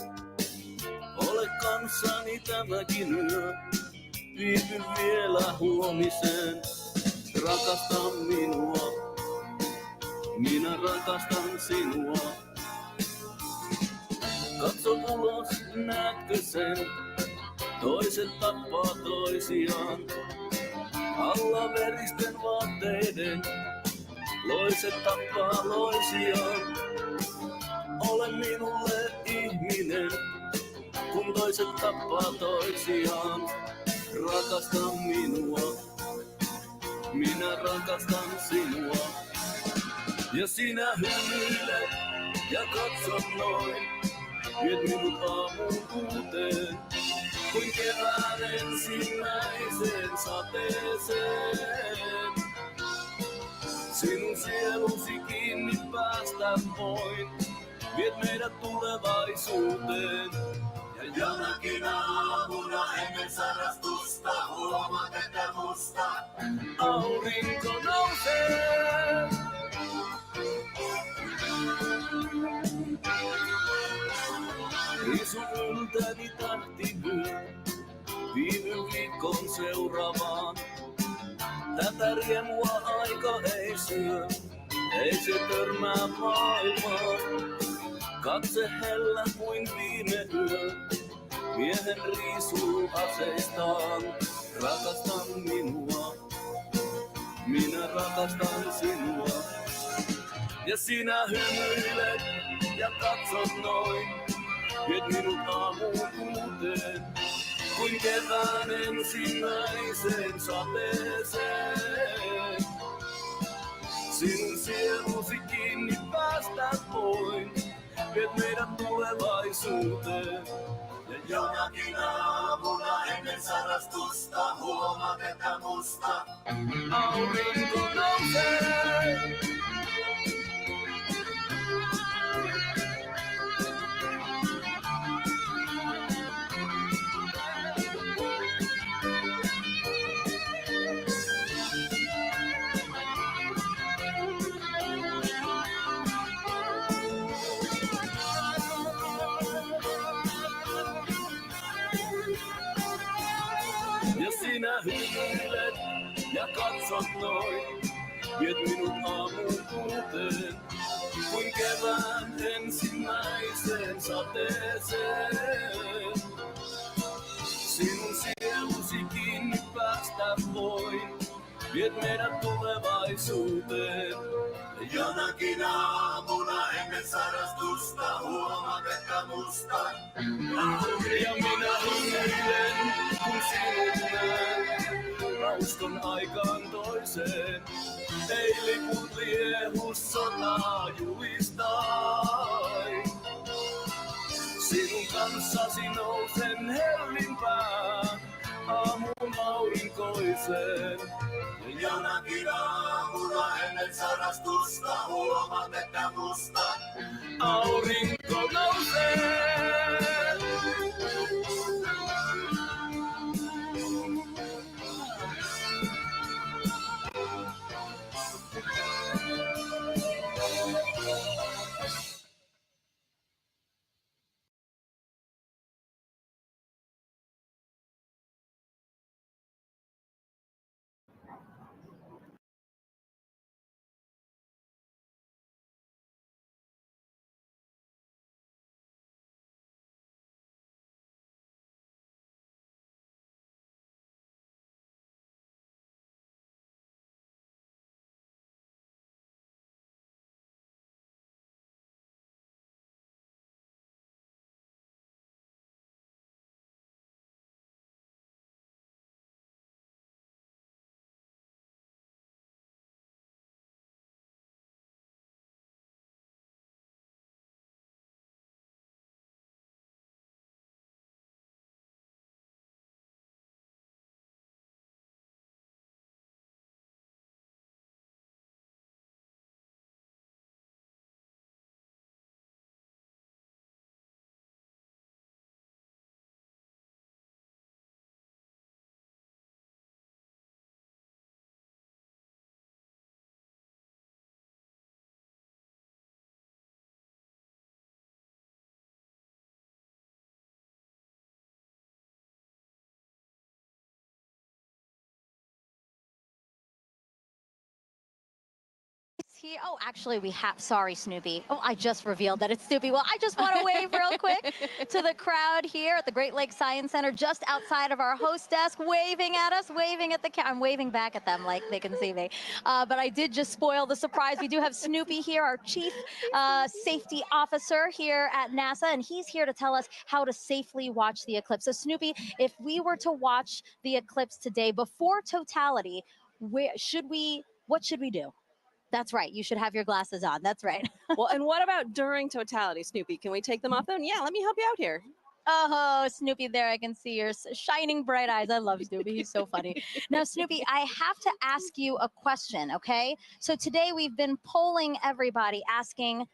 [SPEAKER 6] Ole kanssani tämäkin yö, viivy vielä huomiseen. Rakasta minua, minä rakastan sinua. Katso ulos, näetkö sen? Toiset tappaa toisiaan. Alla veristen vaatteiden, loiset tappaa loisiaan. Ole minulle ihminen, kun toiset tappaa toisiaan. Rakasta minua, minä rakastan sinua. Ja sinä hymyilet ja katsot noin, viet minut aamuun uuteen. Kuin kevään ensimmäiseen sateeseen. Sinun sielusi kiinni päästä voin, viet meidät tulevaisuuteen. Ja jonakin aamuna ennen sarastusta huomaat, että musta aurinko nousee. Risu yltäni tahtivyö, viivy viikon seuraavaan. Tätä riemua aika ei syö, ei se törmää maailmaan. Katse hellä kuin viime yö, miehen riisuu aseistaan. Rakastan minua, minä rakastan sinua. Ja sinä hymyilet ja katsot noin, viet minut aamuun uuteen. Kuin kevään ensimmäiseen sateeseen. Sinun sielusi kiinni päästä voin, viet meidät tulevaisuuteen. tulevaisuuteen. Ja jonakin aamuna ennen sarastusta huomaat, että musta aurinko nousee. Ja sinä hymyilet ja katsot noin, viet minut aamuun uuteen, kuin kevään ensimmäiseen sateeseen. Sinun sielusi kiinni päästä voin, viet meidät tulevaisuuteen. Ja jonakin aamuna ennen sarastusta huomaat, että musta aurinko. Ja minä hymyilen, kun sinut näen. Mä uskon aikaan toiseen, ei liput liehu sotaa julistain. Sinun kanssasi nousen hellimpään aamun aurinkoiseen. Ja jonakin aamuna ennen sarastusta huomaat, että musta aurinko nousee.
[SPEAKER 19] Oh, actually, we have. Sorry, Snoopy. Oh, I just revealed that it's Snoopy. Well, I just want to wave real quick to the crowd here at the Great Lakes Science Center, just outside of our host desk, waving at us, waving at the I'm waving back at them like they can see me. But I did just spoil the surprise. We do have Snoopy here, our chief safety officer here at NASA, and he's here to tell us how to safely watch the eclipse. So, Snoopy, if we were to watch the eclipse today before totality, what should we do? That's right. You should have your glasses on. That's right.
[SPEAKER 2] Well, and what about during totality, Snoopy? Can we take them off then? Yeah, let me help you out here.
[SPEAKER 19] Oh, Snoopy, there I can see your shining bright eyes. I love Snoopy. He's so funny. Now, Snoopy, I have to ask you a question, okay? So today we've been polling everybody, asking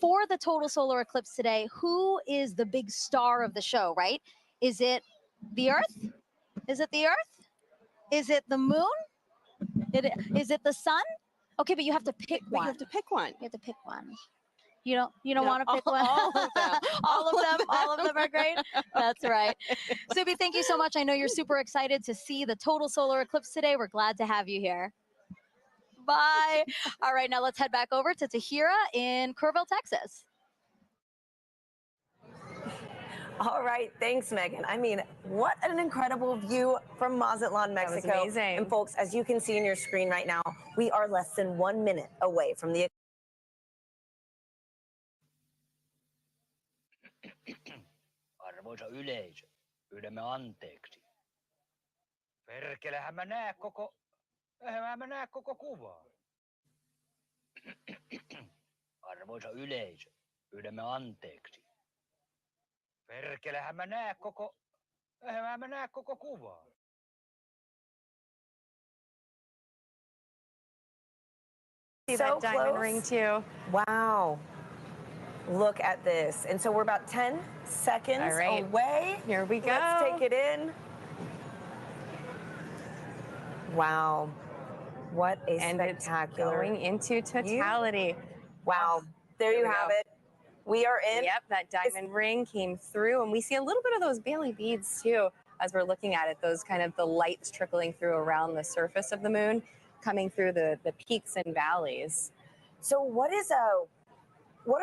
[SPEAKER 19] for the total solar eclipse today, who is the big star of the show, right? Is it the Earth? Is it the Earth? Is it the moon? Is it the sun? Okay, but you have to pick one.
[SPEAKER 2] You have to pick one.
[SPEAKER 19] You have to pick one. You don't want to pick one?
[SPEAKER 2] All of them.
[SPEAKER 19] All of them are great. That's right. Subi, thank you so much. I know you're super excited to see the total solar eclipse today. We're glad to have you here. Bye. All right, now let's head back over to Tahira in Kerrville, Texas.
[SPEAKER 9] All right, thanks, Megan. I mean, what an incredible view from Mazatlan, Mexico.
[SPEAKER 7] That was amazing.
[SPEAKER 9] And folks, as you can see in your screen right now, we are less than 1 minute away from the
[SPEAKER 16] Arvoisa yleisö, pyydämme anteeksi. Perkelehän eihän mä näe koko kuvaa. Arvoisa yleisö, pyydämme anteeksi. Perkelehän mä näe koko... Eihän mä näe koko kuvaa.
[SPEAKER 9] See
[SPEAKER 7] So
[SPEAKER 9] that diamond
[SPEAKER 7] close.
[SPEAKER 9] ring too.
[SPEAKER 7] Wow. Look at this. And so we're about 10 seconds
[SPEAKER 9] All right.
[SPEAKER 7] away.
[SPEAKER 9] Here we go.
[SPEAKER 7] Let's take it in. Wow. What a spectacular.
[SPEAKER 9] Going into totality.
[SPEAKER 7] Wow. There you have it. We are in.
[SPEAKER 9] Yep, that diamond ring came through, and we see a little bit of those Bailey beads too as we're looking at it. Those kind of the lights trickling through around the surface of the moon, coming through the peaks and valleys.
[SPEAKER 7] So what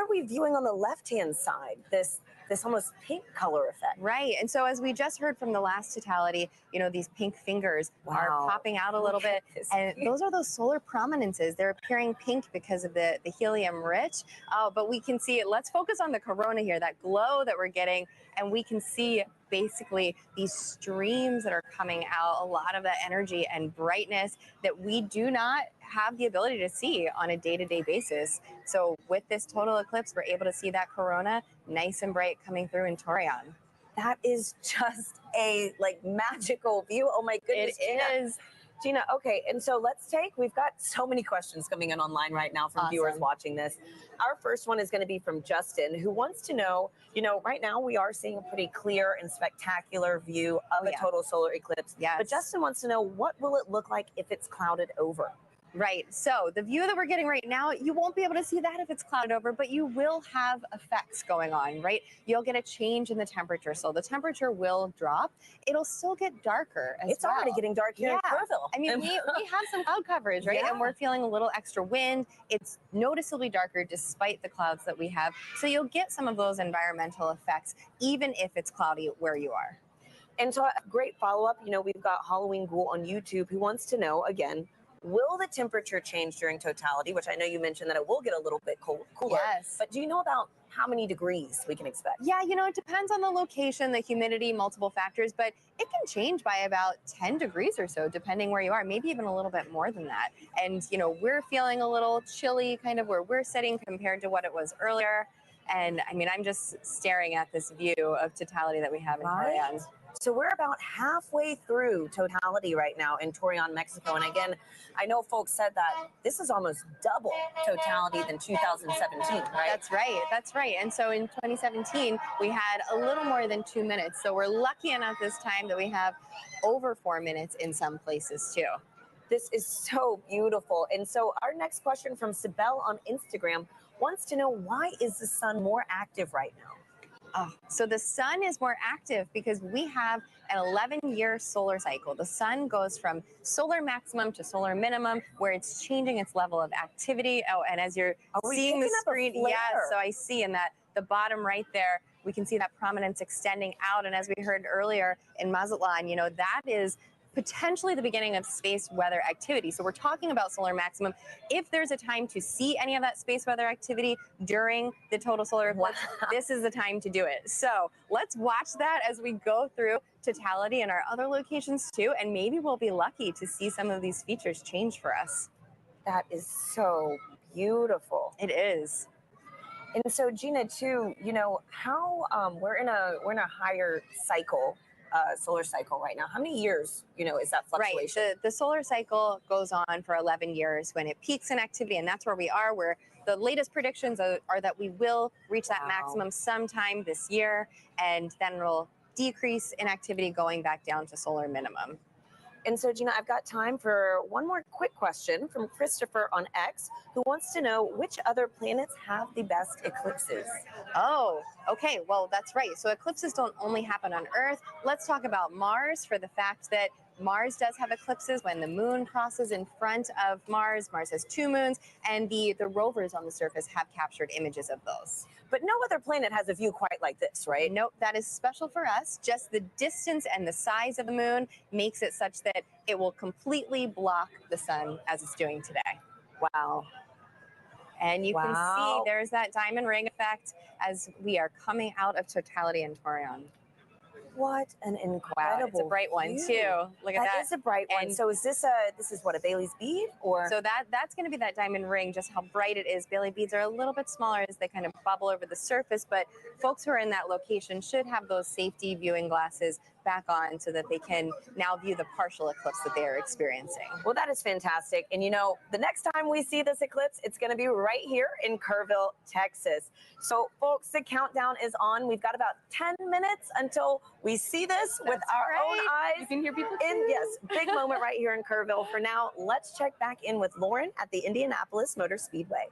[SPEAKER 7] are we viewing on the left-hand side? This almost pink color effect.
[SPEAKER 9] Right. And so as we just heard from the last totality, you know, these pink fingers are popping out a little bit. And those are those solar prominences. They're appearing pink because of the helium rich. But we can see it. Let's focus on the corona here, that glow that we're getting. And we can see basically these streams that are coming out, a lot of that energy and brightness that we do not have the ability to see on a day-to-day basis. So with this total eclipse, we're able to see that corona nice and bright coming through in Torion.
[SPEAKER 7] That is just a magical view. Oh my goodness.
[SPEAKER 9] It is.
[SPEAKER 7] Gina, okay, and so we've got so many questions coming in online right now from viewers watching this. Our first one is going to be from Justin, who wants to know, right now we are seeing a pretty clear and spectacular view of a total solar eclipse.
[SPEAKER 9] Yes.
[SPEAKER 7] But Justin wants to know, what will it look like if it's clouded over?
[SPEAKER 9] Right. So the view that we're getting right now, you won't be able to see that if it's clouded over, but you will have effects going on, right? You'll get a change in the temperature. So the temperature will drop. It'll still get darker as well.
[SPEAKER 7] It's already getting dark here in Kerrville.
[SPEAKER 9] I mean, we have some cloud coverage, right?
[SPEAKER 7] Yeah.
[SPEAKER 9] And we're feeling a little extra wind. It's noticeably darker despite the clouds that we have. So you'll get some of those environmental effects, even if it's cloudy where you are.
[SPEAKER 7] And so a great follow-up, we've got Halloween Ghoul on YouTube who wants to know, again, will the temperature change during totality? Which I know you mentioned that it will get a little bit cooler.
[SPEAKER 9] Yes.
[SPEAKER 7] But do you know about how many degrees we can expect?
[SPEAKER 9] Yeah, it depends on the location, the humidity, multiple factors, but it can change by about 10 degrees or so, depending where you are, maybe even a little bit more than that. And, we're feeling a little chilly kind of where we're sitting compared to what it was earlier. And I mean, I'm just staring at this view of totality that we have in Torion.
[SPEAKER 7] So we're about halfway through totality right now in Torion, Mexico. And again, I know folks said that this is almost double totality than 2017, right?
[SPEAKER 9] That's right. That's right. And so in 2017, we had a little more than 2 minutes. So we're lucky enough this time that we have over 4 minutes in some places too.
[SPEAKER 7] This is so beautiful. And so our next question from Sibel on Instagram wants to know, why is the sun more active right now?
[SPEAKER 9] So the sun is more active because we have an 11-year solar cycle. The sun goes from solar maximum to solar minimum, where it's changing its level of activity. Oh, and as you're seeing the screen, so I see in that the bottom right there, we can see that prominence extending out. And as we heard earlier in Mazatlan, that is potentially the beginning of space weather activity. So we're talking about solar maximum. If there's a time to see any of that space weather activity during the total solar eclipse, this is the time to do it. So let's watch that as we go through totality in our other locations too, and maybe we'll be lucky to see some of these features change for us.
[SPEAKER 7] That is so beautiful.
[SPEAKER 9] It is.
[SPEAKER 7] And so Gina, too, how we're in a higher cycle. Solar cycle right now. How many years, is that fluctuation?
[SPEAKER 9] Right. The solar cycle goes on for 11 years when it peaks in activity, and that's where we are. Where the latest predictions are that we will reach that maximum sometime this year, and then we'll decrease in activity going back down to solar minimum.
[SPEAKER 7] And so, Gina, I've got time for one more quick question from Christopher on X, who wants to know which other planets have the best eclipses.
[SPEAKER 9] Oh, okay. Well, that's right. So eclipses don't only happen on Earth. Let's talk about Mars for the fact that Mars does have eclipses when the moon crosses in front of Mars. Mars has 2 moons, and the rovers on the surface have captured images of those.
[SPEAKER 7] But no other planet has a view quite like this, right?
[SPEAKER 9] Nope, that is special for us. Just the distance and the size of the moon makes it such that it will completely block the sun as it's doing today.
[SPEAKER 7] Wow.
[SPEAKER 9] And you can see there's that diamond ring effect as we are coming out of totality in Torion.
[SPEAKER 7] What an incredible
[SPEAKER 8] It's a bright one
[SPEAKER 7] view.
[SPEAKER 8] too. Look at that.
[SPEAKER 7] That is a bright one.
[SPEAKER 8] And
[SPEAKER 7] So is this what, a Bailey's bead, or?
[SPEAKER 8] So that's going to be that diamond ring, just how bright it is. Bailey beads are a little bit smaller as they kind of bubble over the surface, but folks who are in that location should have those safety viewing glasses back on so that they can now view the partial eclipse that they are experiencing.
[SPEAKER 7] Well, that is fantastic. And you know, the next time we see this eclipse, it's going to be right here in Kerrville, Texas. So folks, the countdown is on. We've got about 10 minutes until we see this with our own eyes.
[SPEAKER 8] You can hear people
[SPEAKER 7] Yes, big moment right here in Kerrville. For now, let's check back in with Lauren at the Indianapolis Motor Speedway.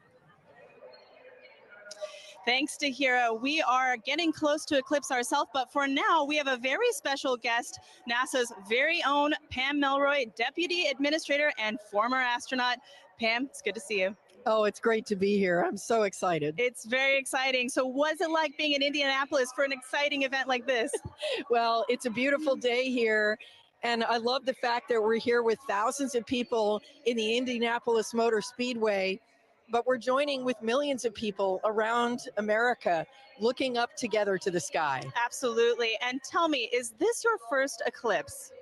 [SPEAKER 24] Thanks to Hira. We are getting close to eclipse ourselves, but for now, we have a very special guest, NASA's very own Pam Melroy, Deputy Administrator and former astronaut. Pam, it's good to see you.
[SPEAKER 17] Oh, it's great to be here. I'm so excited.
[SPEAKER 24] It's very exciting. So what's it like being in Indianapolis for an exciting event like this?
[SPEAKER 17] Well, it's a beautiful day here. And I love the fact that we're here with thousands of people in the Indianapolis Motor Speedway, but we're joining with millions of people around America looking up together to the sky.
[SPEAKER 24] Absolutely. And tell me, is this your first eclipse?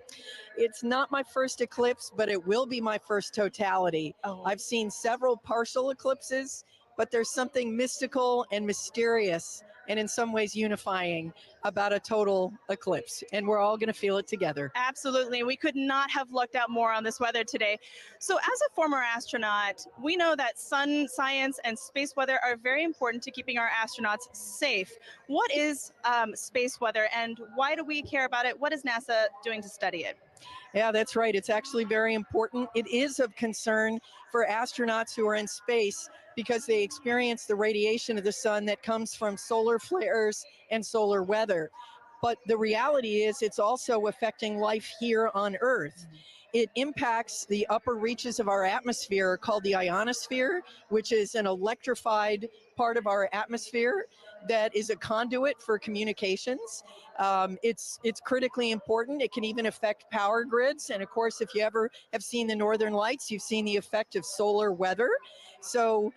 [SPEAKER 17] It's not my first eclipse, but it will be my first totality. I've seen several partial eclipses, but there's something mystical and mysterious and in some ways unifying about a total eclipse. And we're all going to feel it together.
[SPEAKER 24] Absolutely. We could not have lucked out more on this weather today. So as a former astronaut, we know that sun science and space weather are very important to keeping our astronauts safe. What is space weather and why do we care about it? What is NASA doing to study it?
[SPEAKER 17] Yeah, that's right. It's actually very important. It is of concern for astronauts who are in space because they experience the radiation of the sun that comes from solar flares and solar weather. But the reality is it's also affecting life here on Earth. It impacts the upper reaches of our atmosphere called the ionosphere, which is an electrified part of our atmosphere that is a conduit for communications. It's critically important. It can even affect power grids. And of course, if you ever have seen the Northern Lights, you've seen the effect of solar weather. So,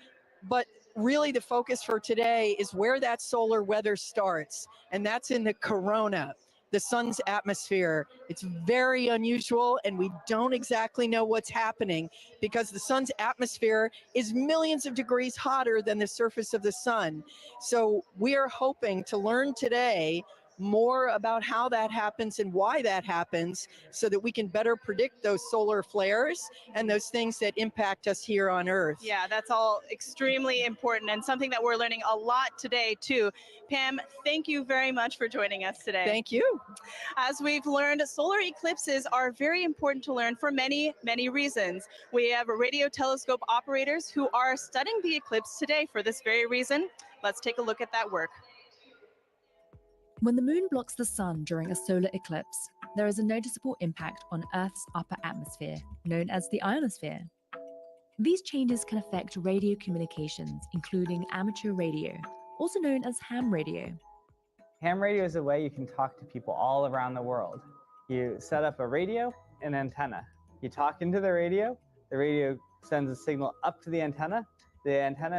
[SPEAKER 17] but really the focus for today is where that solar weather starts. And that's in the corona, the sun's atmosphere. It's very unusual and we don't exactly know what's happening because the sun's atmosphere is millions of degrees hotter than the surface of the sun. So we are hoping to learn today more about how that happens and why that happens so that we can better predict those solar flares and those things that impact us here on Earth.
[SPEAKER 24] Yeah, that's all extremely important and something that we're learning a lot today too. Pam, thank you very much for joining us today.
[SPEAKER 17] Thank you.
[SPEAKER 24] As we've learned, solar eclipses are very important to learn for many, many reasons. We have radio telescope operators who are studying the eclipse today for this very reason. Let's take a look at that work.
[SPEAKER 20] When the moon blocks the sun during a solar eclipse, there is a noticeable impact on Earth's upper atmosphere, known as the ionosphere. These changes can affect radio communications, including amateur radio, also known as ham radio.
[SPEAKER 21] Ham radio is a way you can talk to people all around the world. You set up a radio and antenna. You talk into the radio sends a signal up to the antenna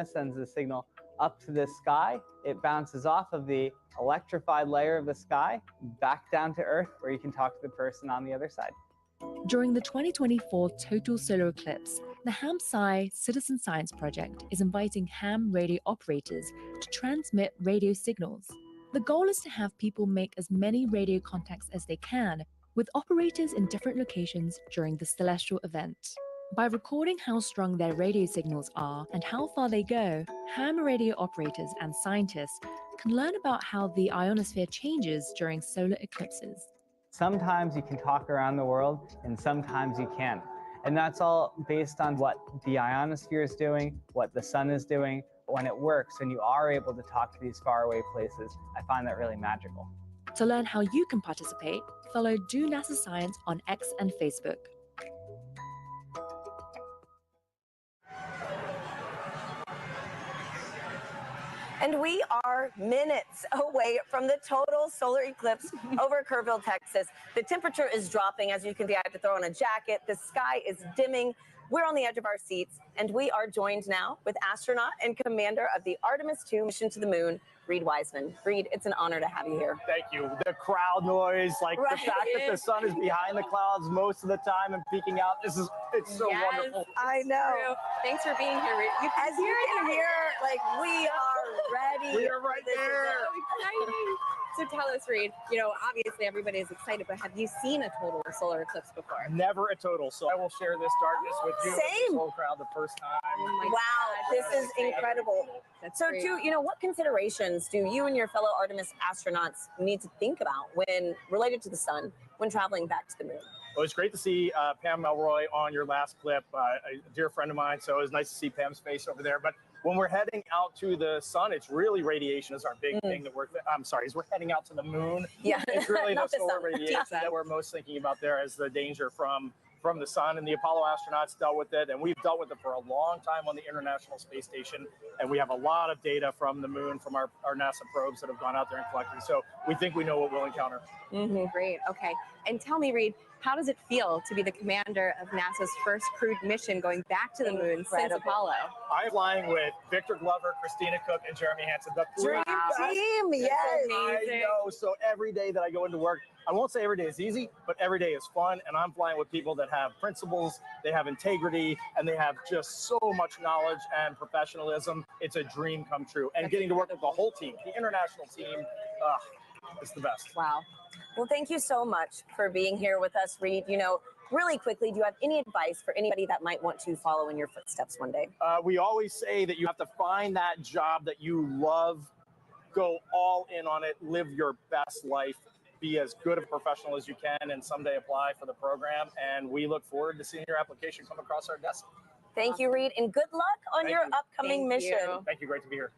[SPEAKER 21] sends a signal up to the sky. It bounces off of the electrified layer of the sky back down to Earth where you can talk to the person on the other side.
[SPEAKER 20] During the 2024 total solar eclipse, the HAM-SCI Citizen Science Project is inviting ham radio operators to transmit radio signals. The goal is to have people make as many radio contacts as they can with operators in different locations during the celestial event. By recording how strong their radio signals are and how far they go, ham radio operators and scientists can learn about how the ionosphere changes during solar eclipses.
[SPEAKER 21] Sometimes you can talk around the world and sometimes you can't. And that's all based on what the ionosphere is doing, what the sun is doing. When it works and you are able to talk to these faraway places, I find that really magical.
[SPEAKER 20] To learn how you can participate, follow Do NASA Science on X and Facebook.
[SPEAKER 7] And we are minutes away from the total solar eclipse over Kerrville, Texas. The temperature is dropping. As you can see, I have to throw on a jacket. The sky is dimming. We're on the edge of our seats, and we are joined now with astronaut and commander of the Artemis II mission to the moon, Reed Wiseman. Reed, it's an honor to have you here.
[SPEAKER 23] Thank you. The crowd noise, like the fact that the sun is behind the clouds most of the time and peeking out, it's so wonderful.
[SPEAKER 7] I know.
[SPEAKER 8] True. Thanks for being here, Reed.
[SPEAKER 7] As you can hear, like, we are ready.
[SPEAKER 23] We are right there.
[SPEAKER 8] So tell us, Reed, obviously everybody is excited, but have you seen a total solar eclipse before?
[SPEAKER 23] Never a total. So I will share this darkness with you.
[SPEAKER 7] Same.
[SPEAKER 23] This whole crowd the first time.
[SPEAKER 8] Oh
[SPEAKER 7] Wow, this is incredible. So,
[SPEAKER 8] great.
[SPEAKER 7] what considerations do you and your fellow Artemis astronauts need to think about when related to the sun when traveling back to the moon?
[SPEAKER 23] Well, it's great to see Pam Melroy on your last clip, a dear friend of mine. So it was nice to see Pam's face over there. But when we're heading out to the sun, it's really radiation is our big thing that as we're heading out to the moon.
[SPEAKER 7] Yeah,
[SPEAKER 23] it's really the
[SPEAKER 7] not the
[SPEAKER 23] solar
[SPEAKER 7] sun.
[SPEAKER 23] radiation that we're most thinking about there as the danger from the sun. And the Apollo astronauts dealt with it, and we've dealt with it for a long time on the International Space Station. And we have a lot of data from the moon, from our NASA probes that have gone out there and collected. So we think we know what we'll encounter.
[SPEAKER 8] Great. Okay. And tell me, Reed, how does it feel to be the commander of NASA's first crewed mission going back to the moon since Apollo?
[SPEAKER 23] I'm flying with Victor Glover, Christina Cook, and Jeremy Hansen. The
[SPEAKER 7] Dream team, yes.
[SPEAKER 23] I know. So every day that I go into work, I won't say every day is easy, but every day is fun. And I'm flying with people that have principles, they have integrity, and they have just so much knowledge and professionalism. It's a dream come true. And getting to work with the whole team, the international team, it's the best.
[SPEAKER 7] Wow. Well, thank you so much for being here with us, Reed. Really quickly, do you have any advice for anybody that might want to follow in your footsteps one day?
[SPEAKER 23] We always say that you have to find that job that you love, go all in on it, live your best life, be as good a professional as you can, and someday apply for the program. And we look forward to seeing your application come across our desk.
[SPEAKER 7] Thank you, Reed, and good luck on your upcoming mission.
[SPEAKER 23] Thank you. Great to be here.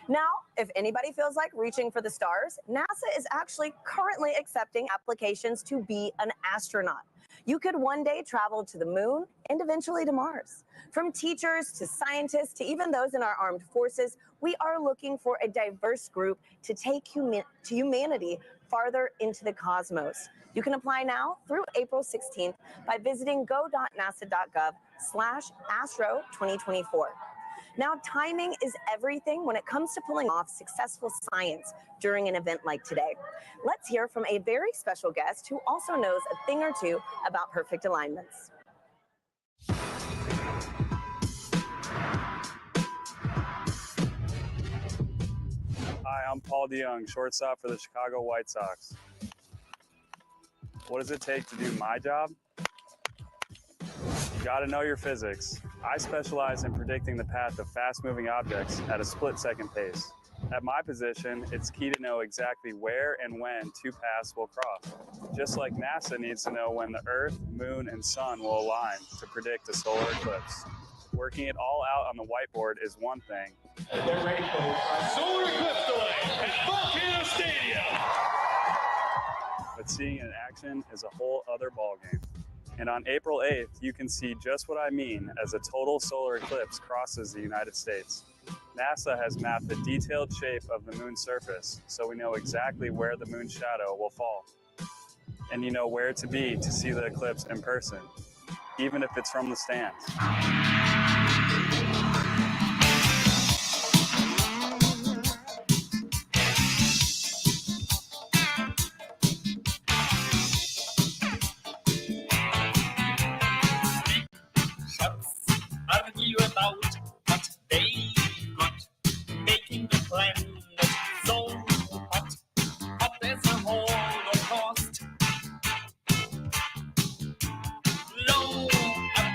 [SPEAKER 7] Now, if anybody feels like reaching for the stars, NASA is actually currently accepting applications to be an astronaut. You could one day travel to the moon and eventually to Mars. From teachers to scientists to even those in our armed forces, we are looking for a diverse group to take humanity farther into the cosmos. You can apply now through April 16th by visiting go.nasa.gov/astro2024. Now, timing is everything when it comes to pulling off successful science during an event like today. Let's hear from a very special guest who also knows a thing or two about perfect alignments.
[SPEAKER 1] Hi, I'm Paul DeYoung, shortstop for the Chicago White Sox. What does it take to do my job? You gotta know your physics. I specialize in predicting the path of fast-moving objects at a split-second pace. At my position, it's key to know exactly where and when two paths will cross. Just like NASA needs to know when the Earth, Moon, and Sun will align to predict a solar eclipse. Working it all out on the whiteboard is one thing.
[SPEAKER 6] They're ready for solar eclipse delay at Volcano Stadium.
[SPEAKER 1] But seeing it in action is a whole other ballgame. And on April 8th, you can see just what I mean as a total solar eclipse crosses the United States. NASA has mapped the detailed shape of the moon's surface, so we know exactly where the moon's shadow will fall. And you know where to be to see the eclipse in person, even if it's from the stands.
[SPEAKER 6] Argue about what they got, making the planet so hot, hot as a holocaust. Blow up,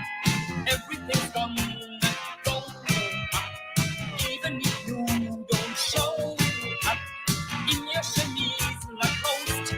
[SPEAKER 6] everything's gonna go up, even if you don't show up in your chemise Lacoste.